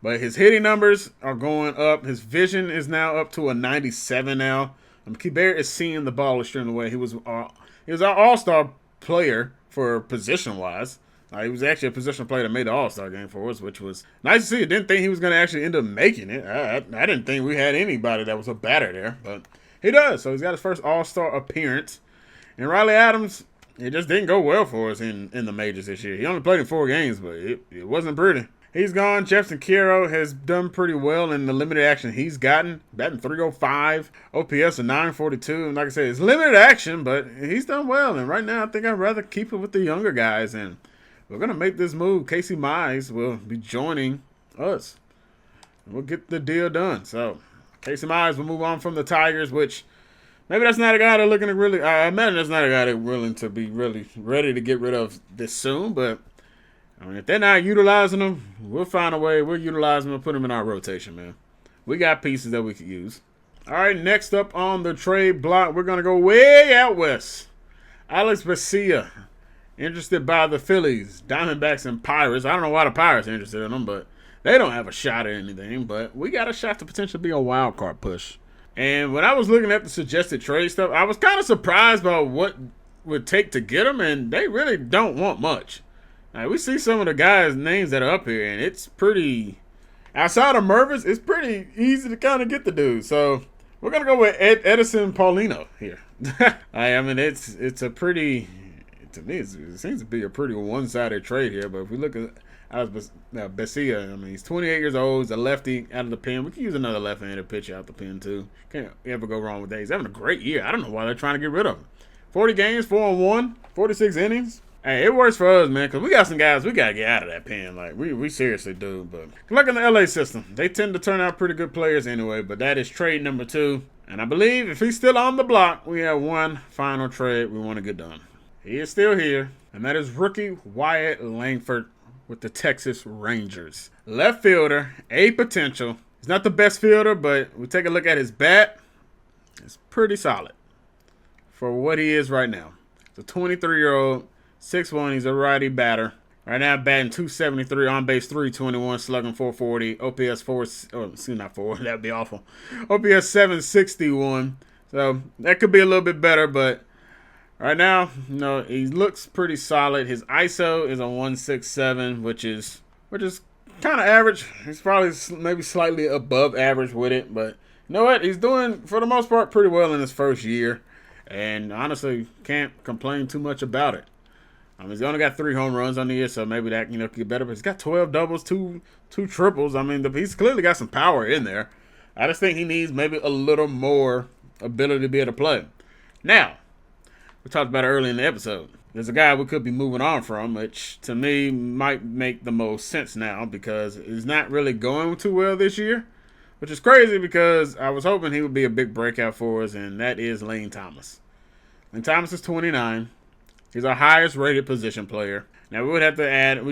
But his hitting numbers are going up. His vision is now up to a 97 now. Keibert is seeing the ball extremely well. He was our all-star player for position-wise. He was actually a position player that made the all-star game for us, which was nice to see. I didn't think he was going to actually end up making it. I didn't think we had anybody that was a batter there, but he does. So he's got his first all-star appearance. And Riley Adams, it just didn't go well for us in the majors this year. He only played in 4 games, but it wasn't pretty. He's gone. Jefferson Quero has done pretty well in the limited action he's gotten. Batting .305, OPS of 942. And like I said, it's limited action, but he's done well. And right now, I think I'd rather keep it with the younger guys. And we're going to make this move. Casey Mize will be joining us. And we'll get the deal done. So, Casey Mize will move on from the Tigers, which maybe that's not a guy they're looking to really – I imagine that's not a guy they're willing to be really ready to get rid of this soon. But, if they're not utilizing him, we'll find a way. We'll utilize him and put him in our rotation, man. We got pieces that we could use. All right, next up on the trade block, we're going to go way out west. Alex Vesia, interested by the Phillies, Diamondbacks, and Pirates. I don't know why the Pirates are interested in him, but they don't have a shot at anything. But we got a shot to potentially be a wild card push. And when I was looking at the suggested trade stuff, I was kind of surprised by what would take to get them, and they really don't want much. Now, we see some of the guys' names that are up here, and it's pretty – outside of Mervis, it's pretty easy to kind of get the dude. So we're going to go with Edison Paulino here. It's a pretty – to me, it seems to be a pretty one-sided trade here. But if we look at Vesia, he's 28 years old. He's a lefty out of the pen. We can use another left-handed pitcher out the pen, too. Can't ever go wrong with that. He's having a great year. I don't know why they're trying to get rid of him. 40 games, 4-1, 46 innings. Hey, it works for us, man, because we got some guys we got to get out of that pen. Like, we seriously do. But look in the LA system. They tend to turn out pretty good players anyway, but that is trade number 2. And I believe if he's still on the block, we have one final trade we want to get done. He is still here, and that is rookie Wyatt Langford with the Texas Rangers. Left fielder, a potential. He's not the best fielder, but we take a look at his bat. It's pretty solid for what he is right now. He's a 23-year-old, 6'1", he's a righty batter. Right now, batting .273, on base .321, slugging .440, OPS 4, oh, excuse me, not 4, that'd be awful. OPS 761, so that could be a little bit better, but right now, you know, he looks pretty solid. His ISO is a 167, which is kind of average. He's probably maybe slightly above average with it, but you know what? He's doing, for the most part, pretty well in his first year, and honestly, can't complain too much about it. I mean, he's only got 3 home runs on the year, so maybe that, could get better. But he's got 12 doubles, two triples. I mean, he's clearly got some power in there. I just think he needs maybe a little more ability to be able to play. Now, we talked about it early in the episode. There's a guy we could be moving on from, which to me might make the most sense now because he's not really going too well this year, which is crazy because I was hoping he would be a big breakout for us, and that is Lane Thomas. Lane Thomas is 29. He's our highest rated position player. Now, we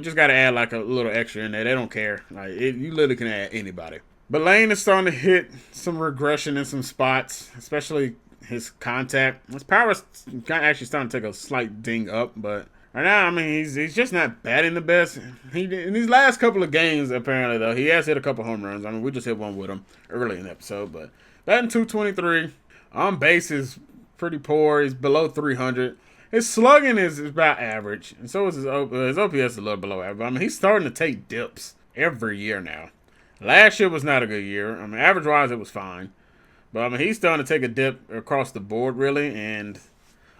just got to add like a little extra in there. They don't care. You literally can add anybody. But Lane is starting to hit some regression in some spots, especially his contact. His power is actually starting to take a slight ding up, but right now, I mean, he's just not batting the best. In these last couple of games, apparently, though, he has hit a couple home runs. I mean, we just hit one with him early in the episode, but batting .223. On base is pretty poor. He's below 300. His slugging is about average, and so is his OPS is a little below average. I mean, he's starting to take dips every year now. Last year was not a good year. I mean, average-wise, it was fine. But, I mean, he's starting to take a dip across the board, really. And,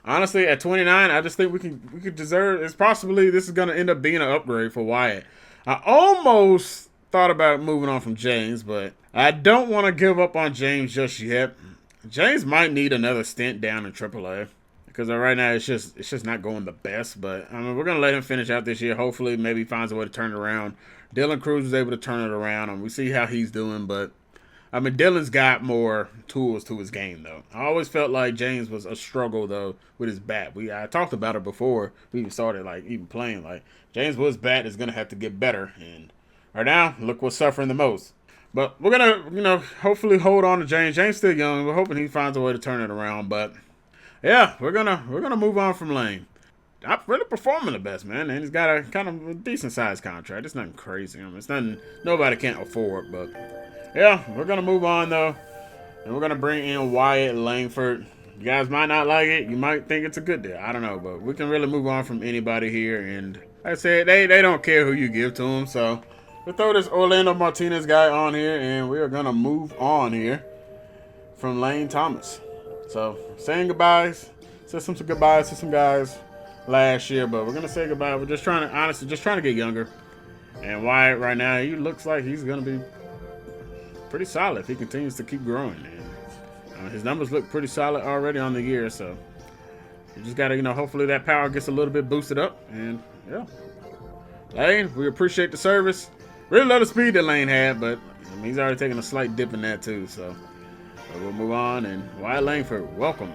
honestly, at 29, I just think we could deserve – this is going to end up being an upgrade for Wyatt. I almost thought about moving on from James, but I don't want to give up on James just yet. James might need another stint down in AAA. Because right now it's just not going the best. But I mean, we're gonna let him finish out this year. Hopefully, maybe he finds a way to turn it around. Dylan Cruz was able to turn it around, and we see how he's doing. But I mean, Dylan's got more tools to his game, though. I always felt like James was a struggle though with his bat. I talked about it before we even started even playing. Like James Wood's bat is gonna have to get better, and right now, look what's suffering the most. But we're gonna hopefully hold on to James. James still young. We're hoping he finds a way to turn it around, but. Yeah, we're gonna move on from Lane. Not really performing the best, man, and he's got a kind of a decent sized contract. It's nothing crazy. I mean, it's nothing nobody can't afford. But yeah, we're gonna move on though, and we're gonna bring in Wyatt Langford. You guys might not like it. You might think it's a good deal. I don't know, but we can really move on from anybody here. And like I said, they don't care who you give to them. So we'll throw this Orlando Martinez guy on here, and we are gonna move on here from Lane Thomas. So, saying goodbyes. Said some goodbyes to some guys last year, but we're going to say goodbye. We're just trying to get younger. And Wyatt right now, he looks like he's going to be pretty solid if he continues to keep growing. And his numbers look pretty solid already on the year, so you just got to, hopefully that power gets a little bit boosted up. And, yeah. Lane, we appreciate the service. Really love the speed that Lane had, but he's already taking a slight dip in that too, so. But we'll move on, and Wyatt Langford, welcome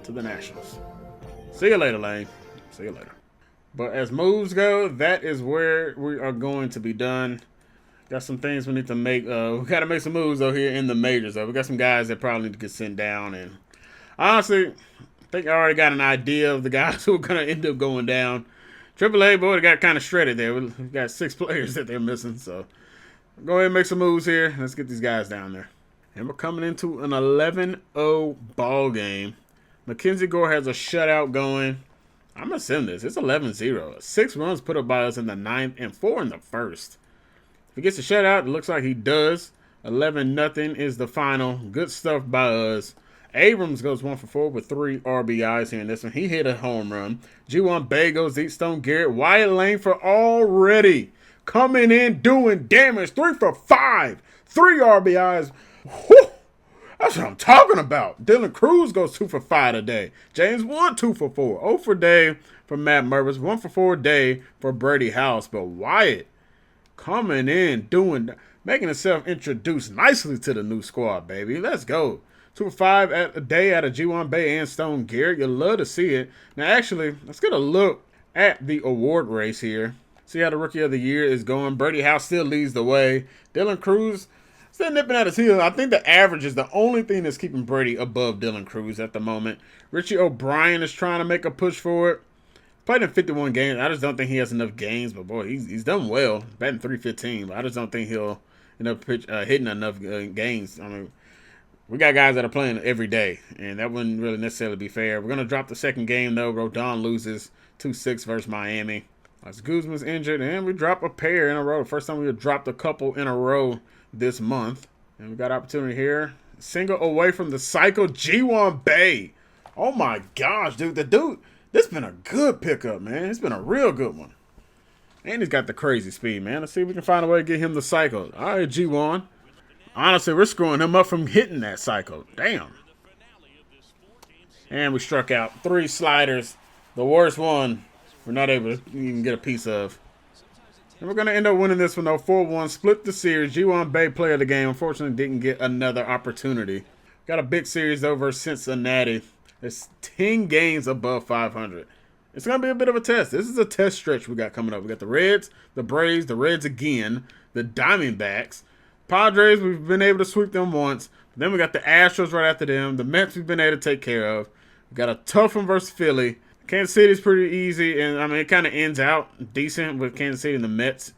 to the Nationals. See you later, Lane. See you later. But as moves go, that is where we are going to be done. Got some things we need to make. We got to make some moves, though, here in the majors. We got some guys that probably need to get sent down. And honestly, I think I already got an idea of the guys who are going to end up going down. AAA, boy, they got kind of shredded there. We got 6 players that they're missing. So go ahead and make some moves here. Let's get these guys down there. And we're coming into an 11-0 ball game. Mackenzie Gore has a shutout going. I'm going to send this. It's 11-0. 6 runs put up by us in the 9th and 4 in the 1st. If he gets a shutout, it looks like he does. 11-0 is the final. Good stuff by us. Abrams goes 1 for 4 with 3 RBIs here in this one. He hit a home run. G1 Bago, Zeetstone Garrett, Wyatt Langford already coming in doing damage. 3 for 5. 3 RBIs. Whew. That's what I'm talking about. Dylan Cruz goes 2 for 5 today. James Wood 2 for 4. 0 for day for Matt Mervis. 1 for 4 day for Brady House. But Wyatt coming in, making himself introduced nicely to the new squad, baby. Let's go. 2 for 5 a day out of G1 Bay and Stone Garrett. You'll love to see it. Now, actually, let's get a look at the award race here. See how the Rookie of the Year is going. Brady House still leads the way. Dylan Cruz still nipping at his heels. I think the average is the only thing that's keeping Brady above Dylan Cruz at the moment. Richie O'Brien is trying to make a push for it. Played in 51 games. I just don't think he has enough games. But, boy, he's done well. Batting .315. But I just don't think he'll end up hitting enough games. I mean, we got guys that are playing every day. And that wouldn't really necessarily be fair. We're going to drop the second game, though. Rodon loses 2-6 versus Miami. As Guzman's injured. And we drop a pair in a row. The first time we dropped a couple in a row this month. And we got opportunity here. Single away from the cycle. G1 Bay. Oh my gosh, dude. This been a good pickup, man. It's been a real good one. And he's got the crazy speed, man. Let's see if we can find a way to get him the cycle. All right, G1. Honestly, we're screwing him up from hitting that cycle. Damn. And we struck out 3 sliders. The worst one we're not able to even get a piece of. And we're going to end up winning this one, though. 4-1. Split the series. G1 Bay player of the game. Unfortunately, didn't get another opportunity. Got a big series over Cincinnati. It's 10 games above 500. It's going to be a bit of a test. This is a test stretch we got coming up. We got the Reds, the Braves, the Reds again, the Diamondbacks. Padres, we've been able to sweep them once. Then we got the Astros right after them. The Mets we've been able to take care of. We got a tough one versus Philly. Kansas City's pretty easy, and I mean it kind of ends out decent with Kansas City and the Mets,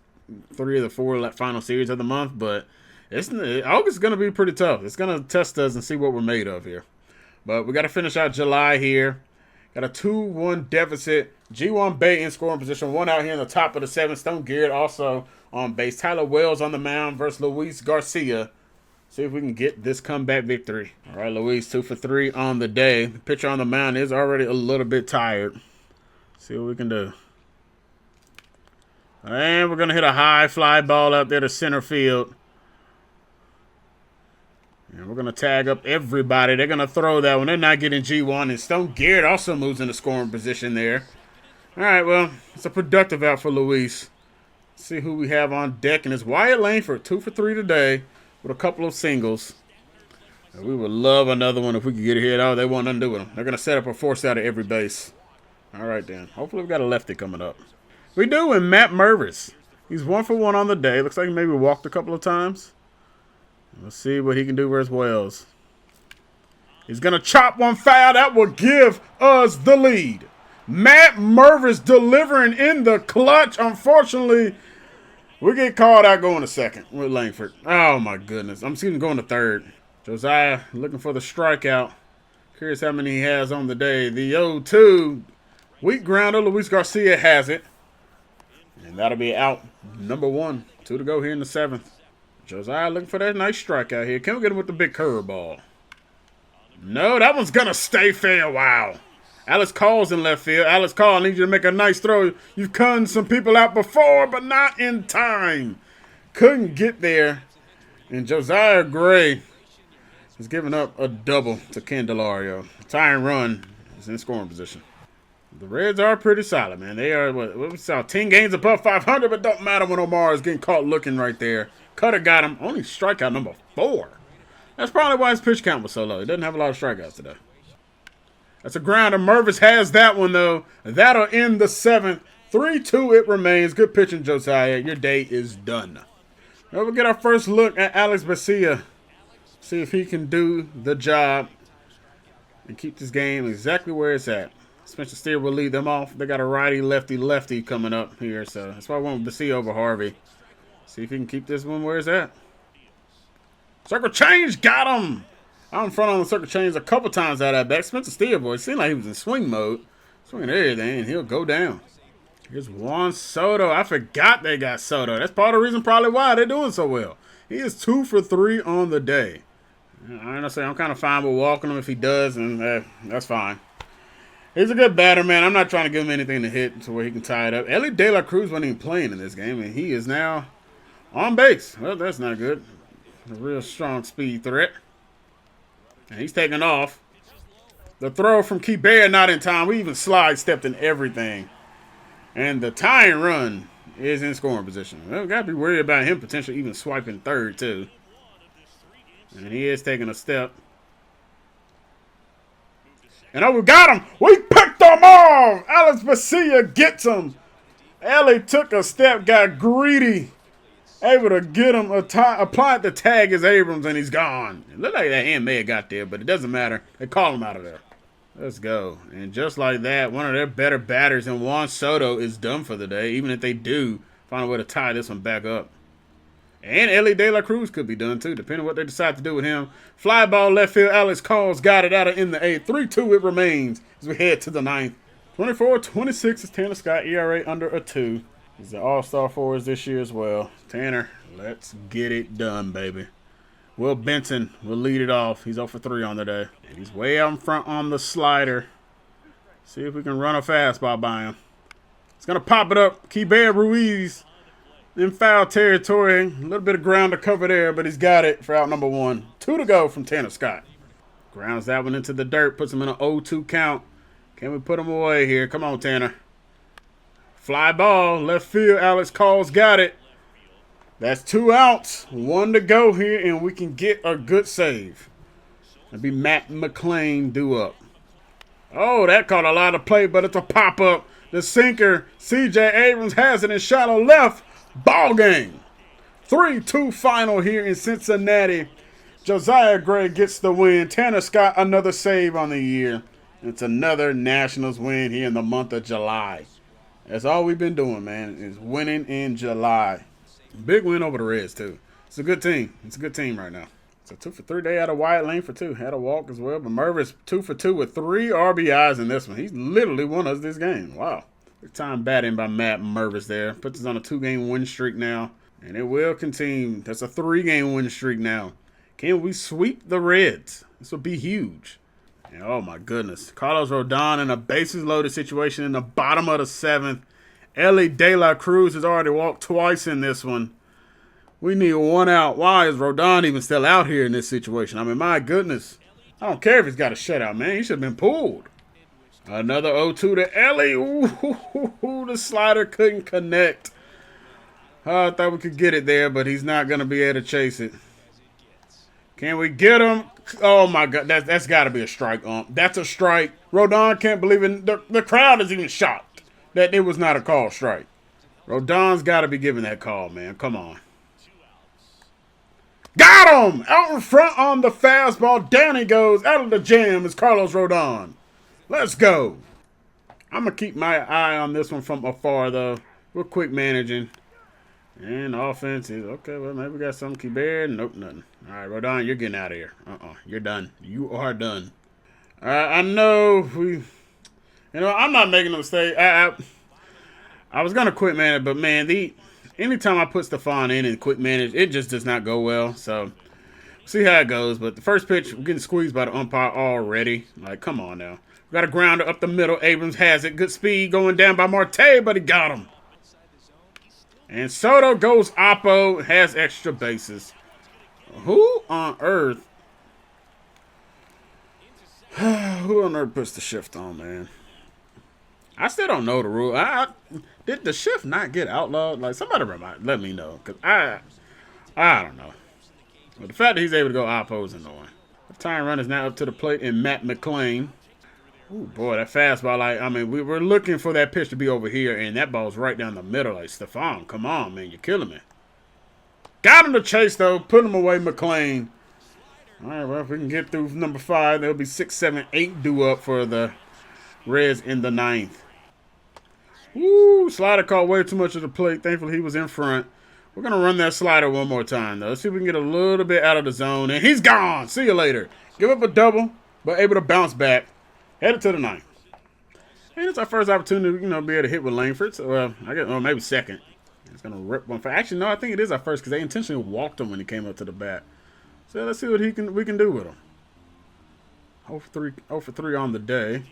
3 of the 4 final series of the month. But August is going to be pretty tough. It's going to test us and see what we're made of here. But we got to finish out July here. Got a 2-1 deficit. G1 Bay in scoring position. 1 out here in the top of the 7th. Stone Garrett also on base. Tyler Wells on the mound versus Luis Garcia. See if we can get this comeback victory. All right, Luis, 2 for 3 on the day. The pitcher on the mound is already a little bit tired. See what we can do. And we're going to hit a high fly ball out there to center field. And we're going to tag up everybody. They're going to throw that one. They're not getting G1. And Stone Garrett also moves into scoring position there. All right, well, it's a productive out for Luis. Let's see who we have on deck. And it's Wyatt Langford, 2 for 3 today with a couple of singles. And we would love another one if we could get a hit. Oh, they want nothing to do with them. They're going to set up a force out of every base. All right, then. Hopefully we got a lefty coming up. We do, and Matt Mervis. He's 1 for 1 on the day. Looks like he maybe walked a couple of times. Let's see what he can do versus Wells. He's going to chop one foul. That will give us the lead. Matt Mervis delivering in the clutch. Unfortunately, we get called out going to second with Langford. Oh, my goodness. I'm seeing him going to third. Josiah looking for the strikeout. Curious how many he has on the day. The 0-2. Weak grounder. Luis Garcia has it. And that'll be out. Number 1. 2 to go here in the 7th. Josiah looking for that nice strikeout here. Can we get him with the big curveball? No, that one's going to stay fair. Wow. Alex Call's in left field. Alex Call, I need you to make a nice throw. You've cunned some people out before, but not in time. Couldn't get there. And Josiah Gray is giving up a double to Candelario. Tying run is in scoring position. The Reds are pretty solid, man. They are, what we saw, 10 games above 500, but don't matter when Omar is getting caught looking right there. Cutter got him. Only strikeout number 4. That's probably why his pitch count was so low. He doesn't have a lot of strikeouts today. That's a grounder. Mervis has that one, though. That'll end the 7th. 3-2 it remains. Good pitching, Josiah. Your day is done. Now we'll get our first look at Alex Bacia. See if he can do the job and keep this game exactly where it's at. Spencer Steer will lead them off. They got a righty, lefty, lefty coming up here. So that's why I went with Bacia over Harvey. See if he can keep this one where it's at. Circle change. Got him. Out in front on the circle change a couple times out of that back. Spencer Steer, boy, it seemed like he was in swing mode. Swinging everything, and he'll go down. Here's Juan Soto. I forgot they got Soto. That's part of the reason probably why they're doing so well. He is 2 for 3 on the day. Honestly, I'm kind of fine with walking him if he does, and that's fine. He's a good batter, man. I'm not trying to give him anything to hit to where he can tie it up. Ellie De La Cruz wasn't even playing in this game, and he is now on base. Well, that's not good. A real strong speed threat. And he's taking off. The throw from Key Bear not in time. We even slide stepped in everything. And the tying run is in scoring position. Well, we got to be worried about him potentially even swiping third, too. And he is taking a step. And oh, we got him. We picked him off. Alex Basia gets him. Ellie took a step, got greedy. Able to get him, applied the tag as Abrams, and he's gone. It looked like that hand may have got there, but it doesn't matter. They call him out of there. Let's go. And just like that, one of their better batters in Juan Soto is done for the day, even if they do find a way to tie this one back up. And Ellie De La Cruz could be done, too, depending on what they decide to do with him. Fly ball left field. Alex Calls got it out of in the 8th. 3-2 it remains as we head to the 9th. 24-26 is Tanner Scott, ERA under a 2. He's the all-star for us this year as well. Tanner, let's get it done, baby. Will Benson will lead it off. He's 0 for 3 on the day. And he's way out in front on the slider. See if we can run a fastball by him. He's going to pop it up. Keybear Ruiz in foul territory. A little bit of ground to cover there, but he's got it for out number 1. 2 to go from Tanner Scott. Grounds that one into the dirt. Puts him in an 0-2 count. Can we put him away here? Come on, Tanner. Fly ball. Left field. Alex Calls got it. That's 2 outs. 1 to go here, and we can get a good save. It'll be Matt McClain due up. Oh, that caught a lot of play, but it's a pop-up. The sinker, C.J. Abrams has it in shallow left. Ball game. 3-2 final here in Cincinnati. Josiah Gray gets the win. Tanner Scott, another save on the year. It's another Nationals win here in the month of July. That's all we've been doing, man, is winning in July. Big win over the Reds, too. It's a good team. It's a good team right now. So 2 for 3. They had a wide lane for 2. Had a walk as well. But Mervis 2 for 2 with 3 RBIs in this one. He's literally won us this game. Wow. Big time batting by Matt Mervis there. Puts us on a 2-game win streak now. And it will continue. That's a 3-game win streak now. Can we sweep the Reds? This will be huge. And oh, my goodness. Carlos Rodon in a bases-loaded situation in the bottom of the 7th. Ellie De La Cruz has already walked twice in this one. We need 1 out. Why is Rodon even still out here in this situation? I mean, my goodness. I don't care if he's got a shutout, man. He should have been pulled. Another 0-2 to Ellie. Ooh, the slider couldn't connect. I thought we could get it there, but he's not going to be able to chase it. Can we get him? Oh, my God. That's got to be a strike. That's a strike. Rodon can't believe it. The crowd is even shocked that it was not a call strike. Rodon's got to be giving that call, man. Come on. Got him! Out in front on the fastball. Down he goes. Out of the jam is Carlos Rodon. Let's go. I'm going to keep my eye on this one from afar, though. We're quick managing. And offense is, okay, well, maybe we got some Keybear. Nope, nothing. All right, Rodon, you're getting out of here. You're done. You are done. All right, I know I'm not making a mistake. I was going to quick manage, but, man, anytime I put Stephon in and quick manage, it just does not go well. So, see how it goes. But the first pitch, we're getting squeezed by the umpire already. Like, come on now. We got a grounder up the middle. Abrams has it. Good speed going down by Marte, but he got him. And Soto goes oppo, has extra bases. Who on earth? Who on earth puts the shift on, man? I still don't know the rule. Did the shift not get outlawed? Like, somebody let me know. Because I don't know. But the fact that he's able to go oppo is annoying. The tying run is now up to the plate in Matt McClain. Oh, boy, that fastball, we were looking for that pitch to be over here, and that ball's right down the middle. Like, Stephon, come on, man, you're killing me. Got him to chase, though. Put him away, McClain. All right, well, if we can get through number 5, there'll be 6, 7, 8 due up for the Reds in the 9th. Woo, slider caught way too much of the plate. Thankfully, he was in front. We're going to run that slider one more time, though. Let's see if we can get a little bit out of the zone, and he's gone. See you later. Give up a double, but able to bounce back. Headed to the 9th. And it's our first opportunity to, be able to hit with Langford. So, maybe second. It's going to rip one. Actually, no, I think it is our first because they intentionally walked him when he came up to the bat. So, let's see what we can do with him. 0 for 3 on the day.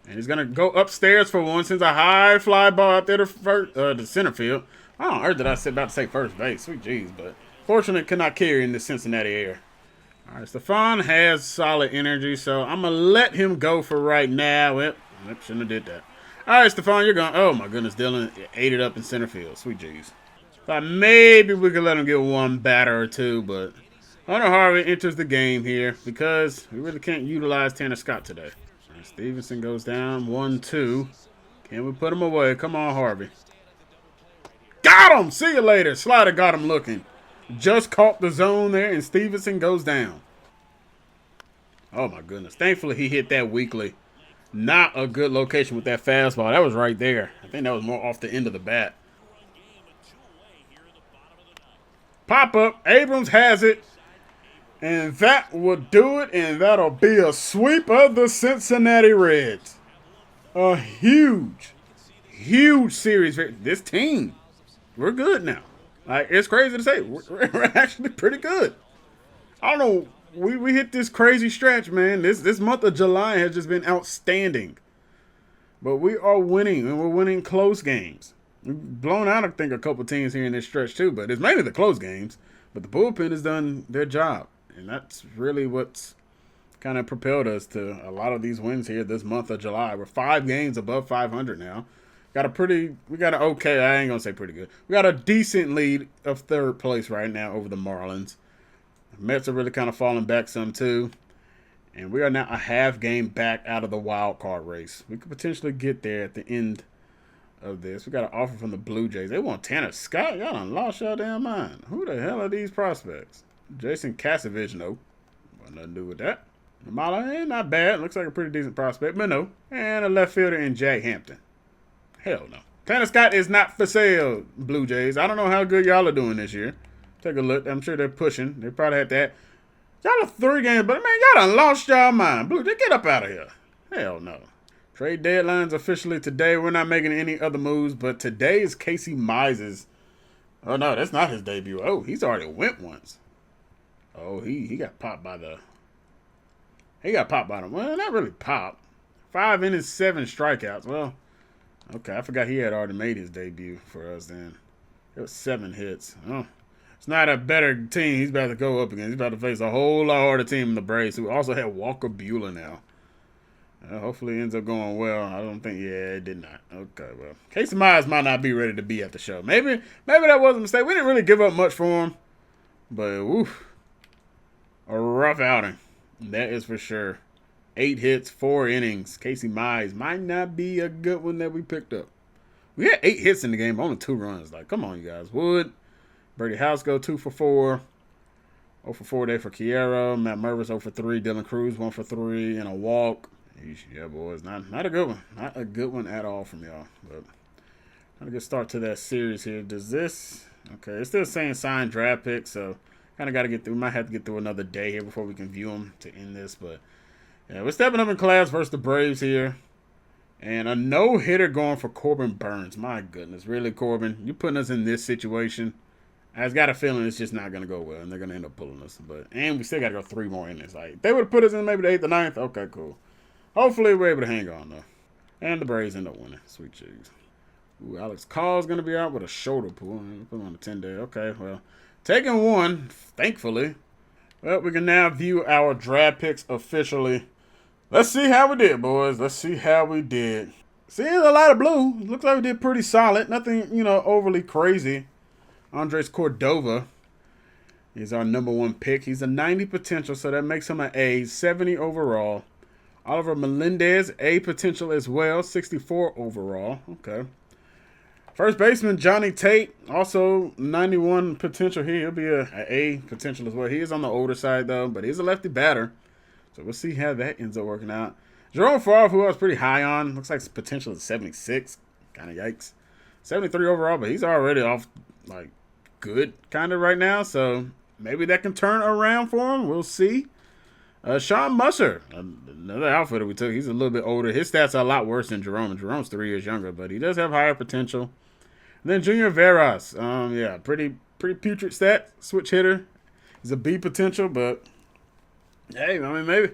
And he's going to go upstairs for one. Sends a high fly ball out there to center field. I don't know, did I about to say first base. Sweet jeez, but fortunately could not carry in the Cincinnati air. All right, Stephon has solid energy, so I'm going to let him go for right now. Yep, shouldn't have did that. All right, Stephon, you're going. Oh, my goodness. Dylan ate it up in center field. Sweet jeez. Thought maybe we could let him get one batter or two, but Hunter Harvey enters the game here because we really can't utilize Tanner Scott today. Right, Stevenson goes down 1-2. Can we put him away? Come on, Harvey. Got him! See you later. Slider got him looking. Just caught the zone there, and Stevenson goes down. Oh, my goodness. Thankfully, he hit that weakly. Not a good location with that fastball. That was right there. I think that was more off the end of the bat. Pop up. Abrams has it. And that will do it. And that'll be a sweep of the Cincinnati Reds. A huge, huge series. This team, we're good now. Like, it's crazy to say. We're actually pretty good. I don't know. We hit this crazy stretch, man. This month of July has just been outstanding. But we are winning, and we're winning close games. We've blown out, I think, a couple teams here in this stretch, too. But it's mainly the close games. But the bullpen has done their job. And that's really what's kind of propelled us to a lot of these wins here this month of July. We're 5 games above 500 now. We got an okay, I ain't going to say pretty good. We got a decent lead of third place right now over the Marlins. The Mets are really kind of falling back some, too. And we are now a half game back out of the wild card race. We could potentially get there at the end of this. We got an offer from the Blue Jays. They want Tanner Scott. Y'all done lost y'all damn mind. Who the hell are these prospects? Jason Kasevich, no. Got nothing to do with that. Mala, not bad. Looks like a pretty decent prospect, but no. And a left fielder in Jack Hampton. Hell no. Tanner Scott is not for sale, Blue Jays. I don't know how good y'all are doing this year. Take a look. I'm sure they're pushing. They probably had that. Y'all are 3 games, but man, y'all done lost y'all mind. Blue, get up out of here. Hell no. Trade deadline's officially today. We're not making any other moves, but today is Casey Mize's. Oh, no, that's not his debut. Oh, he's already went once. Oh, he got popped by the... He got popped by them. Well, not really popped. 5 innings, 7 strikeouts. Well, okay, I forgot he had already made his debut for us then. It was 7 hits. Oh, it's not a better team he's about to go up against. He's about to face a whole lot harder team in the Braves, who also had Walker Buehler now. Hopefully it ends up going well. I don't think, it did not. Okay, well, Casey Mize might not be ready to be at the show. Maybe that was a mistake. We didn't really give up much for him, but woof, a rough outing. That is for sure. 8 hits, 4 innings. Casey Mize might not be a good one that we picked up. We had 8 hits in the game, only 2 runs. Like, come on, you guys. Wood, Brady House go 2 for 4. 0 for 4 day for Kiera. Matt Mervis 0 for 3. Dylan Cruz 1 for 3 and a walk. Yeah, boys, not a good one. Not a good one at all from y'all. But trying to get start to that series here. Does this? Okay, it's still saying signed draft pick, so kind of got to get through. We might have to get through another day here before we can view them to end this. But yeah, we're stepping up in class versus the Braves here. And a no-hitter going for Corbin Burns. My goodness, really, Corbin? You putting us in this situation? I've got a feeling it's just not going to go well, and they're going to end up pulling us. And we still got to go 3 more innings. Like, they would have put us in maybe the 8th or 9th. Okay, cool. Hopefully we're able to hang on, though. And the Braves end up winning. Sweet cheese. Ooh, Alex Call's going to be out with a shoulder pull. Put him on the 10-day. Okay, well, taking 1, thankfully. Well, we can now view our draft picks officially. Let's see how we did, boys. Let's see how we did. Seeing a lot of blue. Looks like we did pretty solid. Nothing, overly crazy. Andres Cordova is our number 1 pick. He's a 90 potential, so that makes him an A. 70 overall. Oliver Melendez, A potential as well. 64 overall. Okay. First baseman Johnny Tate, also 91 potential here. He'll be a A potential as well. He is on the older side, though, but he's a lefty batter. So we'll see how that ends up working out. Jerome Favre, who I was pretty high on, looks like his potential is 76. Kind of yikes. 73 overall, but he's already off, like, good kind of right now. So maybe that can turn around for him. We'll see. Sean Musser, another outfielder we took. He's a little bit older. His stats are a lot worse than Jerome. Jerome's 3 years younger, but he does have higher potential. And then Junior Veras, pretty putrid stat, switch hitter. He's a B potential, but hey, I mean, maybe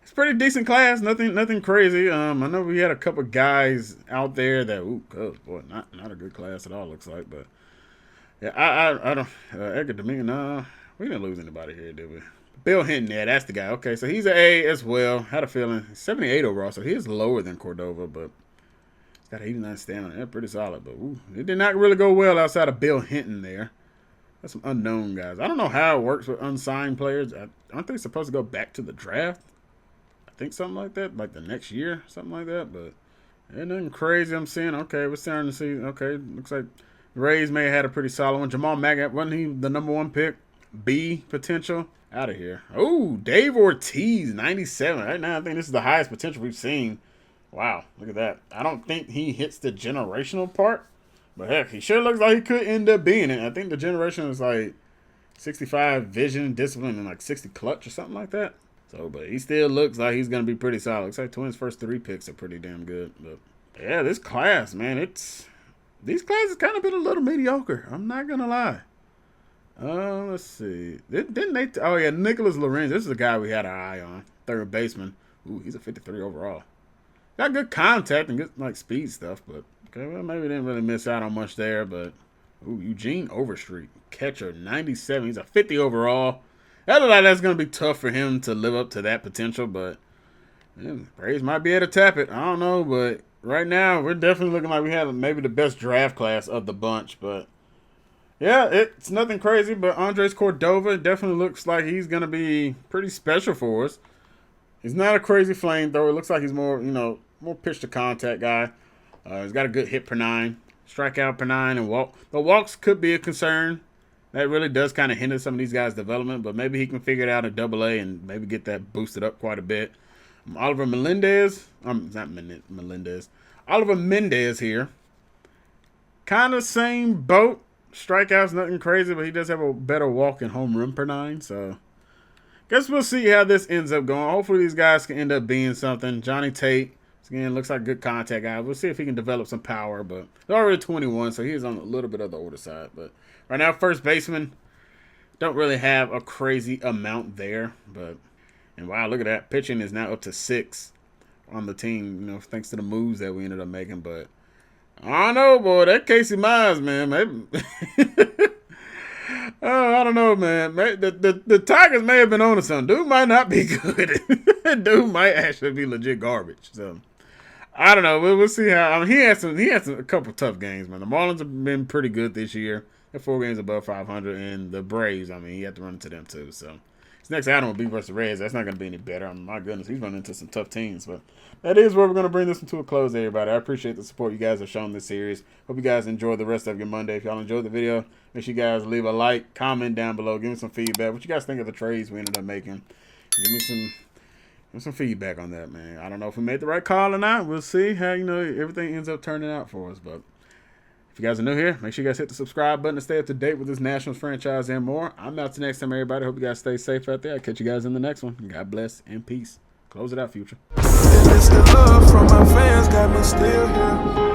it's pretty decent class. Nothing crazy. I know we had a couple guys out there that, not a good class at all, looks like. But yeah, I don't. Edgar Dominguez, no, we didn't lose anybody here, did we? Bill Hinton, yeah, that's the guy. Okay, so he's an A as well. Had a feeling. 78 overall, so he is lower than Cordova, but he's got 89 stamina. Yeah, pretty solid, but ooh, it did not really go well outside of Bill Hinton there. That's some unknown guys. I don't know how it works with unsigned players. Aren't they supposed to go back to the draft? I think something like that, like the next year, something like that, but ain't nothing crazy I'm seeing. Okay, we're starting to see, okay, looks like the Rays may have had a pretty solid one. Jamal Maggott, wasn't he the #1 pick? B potential? Out of here. Oh, Dave Ortiz, 97. Right now, I think this is the highest potential we've seen. Wow, look at that. I don't think he hits the generational part, but heck, he sure looks like he could end up being it. I think the generation is like 65 vision, discipline, and like 60 clutch or something like that. So, but he still looks like he's going to be pretty solid. Looks like Twins' first 3 picks are pretty damn good. But yeah, this class, man, these classes kind of been a little mediocre. I'm not going to lie. Let's see. Didn't they? Oh, yeah, Nicholas Lorenz. This is a guy we had our eye on. Third baseman. Ooh, he's a 53 overall. Got good contact and good, like, speed stuff, but okay, well, maybe didn't really miss out on much there, but ooh, Eugene Overstreet. Catcher, 97. He's a 50 overall. That looks like that's going to be tough for him to live up to that potential, but man, Braves might be able to tap it. I don't know, but right now, we're definitely looking like we have maybe the best draft class of the bunch, but yeah, it's nothing crazy, but Andres Cordova definitely looks like he's going to be pretty special for us. He's not a crazy flamethrower. It looks like he's more, more pitch to contact guy. He's got a good hit per 9, strikeout per 9, and walk. The walks could be a concern. That really does kind of hinder some of these guys' development, but maybe he can figure it out in AA and maybe get that boosted up quite a bit. Oliver Melendez, not Melendez, Oliver Mendez here. Kind of same boat. Strikeouts, nothing crazy, but he does have a better walk and home run per 9, so guess we'll see how this ends up going. Hopefully these guys can end up being something. Johnny Tate, again, looks like a good contact guy. We'll see if he can develop some power, but he's already 21, so he's on a little bit of the older side. But right now, first baseman, don't really have a crazy amount there. But, and wow, look at that. Pitching is now up to 6 on the team, thanks to the moves that we ended up making. But I don't know, boy. That Casey Mize, man, maybe. Oh, I don't know, man. The Tigers may have been on to something. Dude might not be good. Dude might actually be legit garbage. So I don't know. We'll see how. He had a couple tough games, man. The Marlins have been pretty good this year. They're 4 games above 500, and the Braves. He had to run into them too. So his next outing will be versus the Reds. That's not going to be any better. My goodness, he's running into some tough teams. But that is where we're going to bring this one to a close, everybody. I appreciate the support you guys have shown this series. Hope you guys enjoy the rest of your Monday. If y'all enjoyed the video, make sure you guys leave a like, comment down below, give me some feedback. What you guys think of the trades we ended up making? Give me some feedback on that, man. I don't know if we made the right call or not. We'll see how everything ends up turning out for us. But if you guys are new here, make sure you guys hit the subscribe button to stay up to date with this Nationals franchise and more. I'm out to next time, everybody. Hope you guys stay safe out there. I'll catch you guys in the next one. God bless and peace. Close it out, Future. And it's the love from my fans got me still here.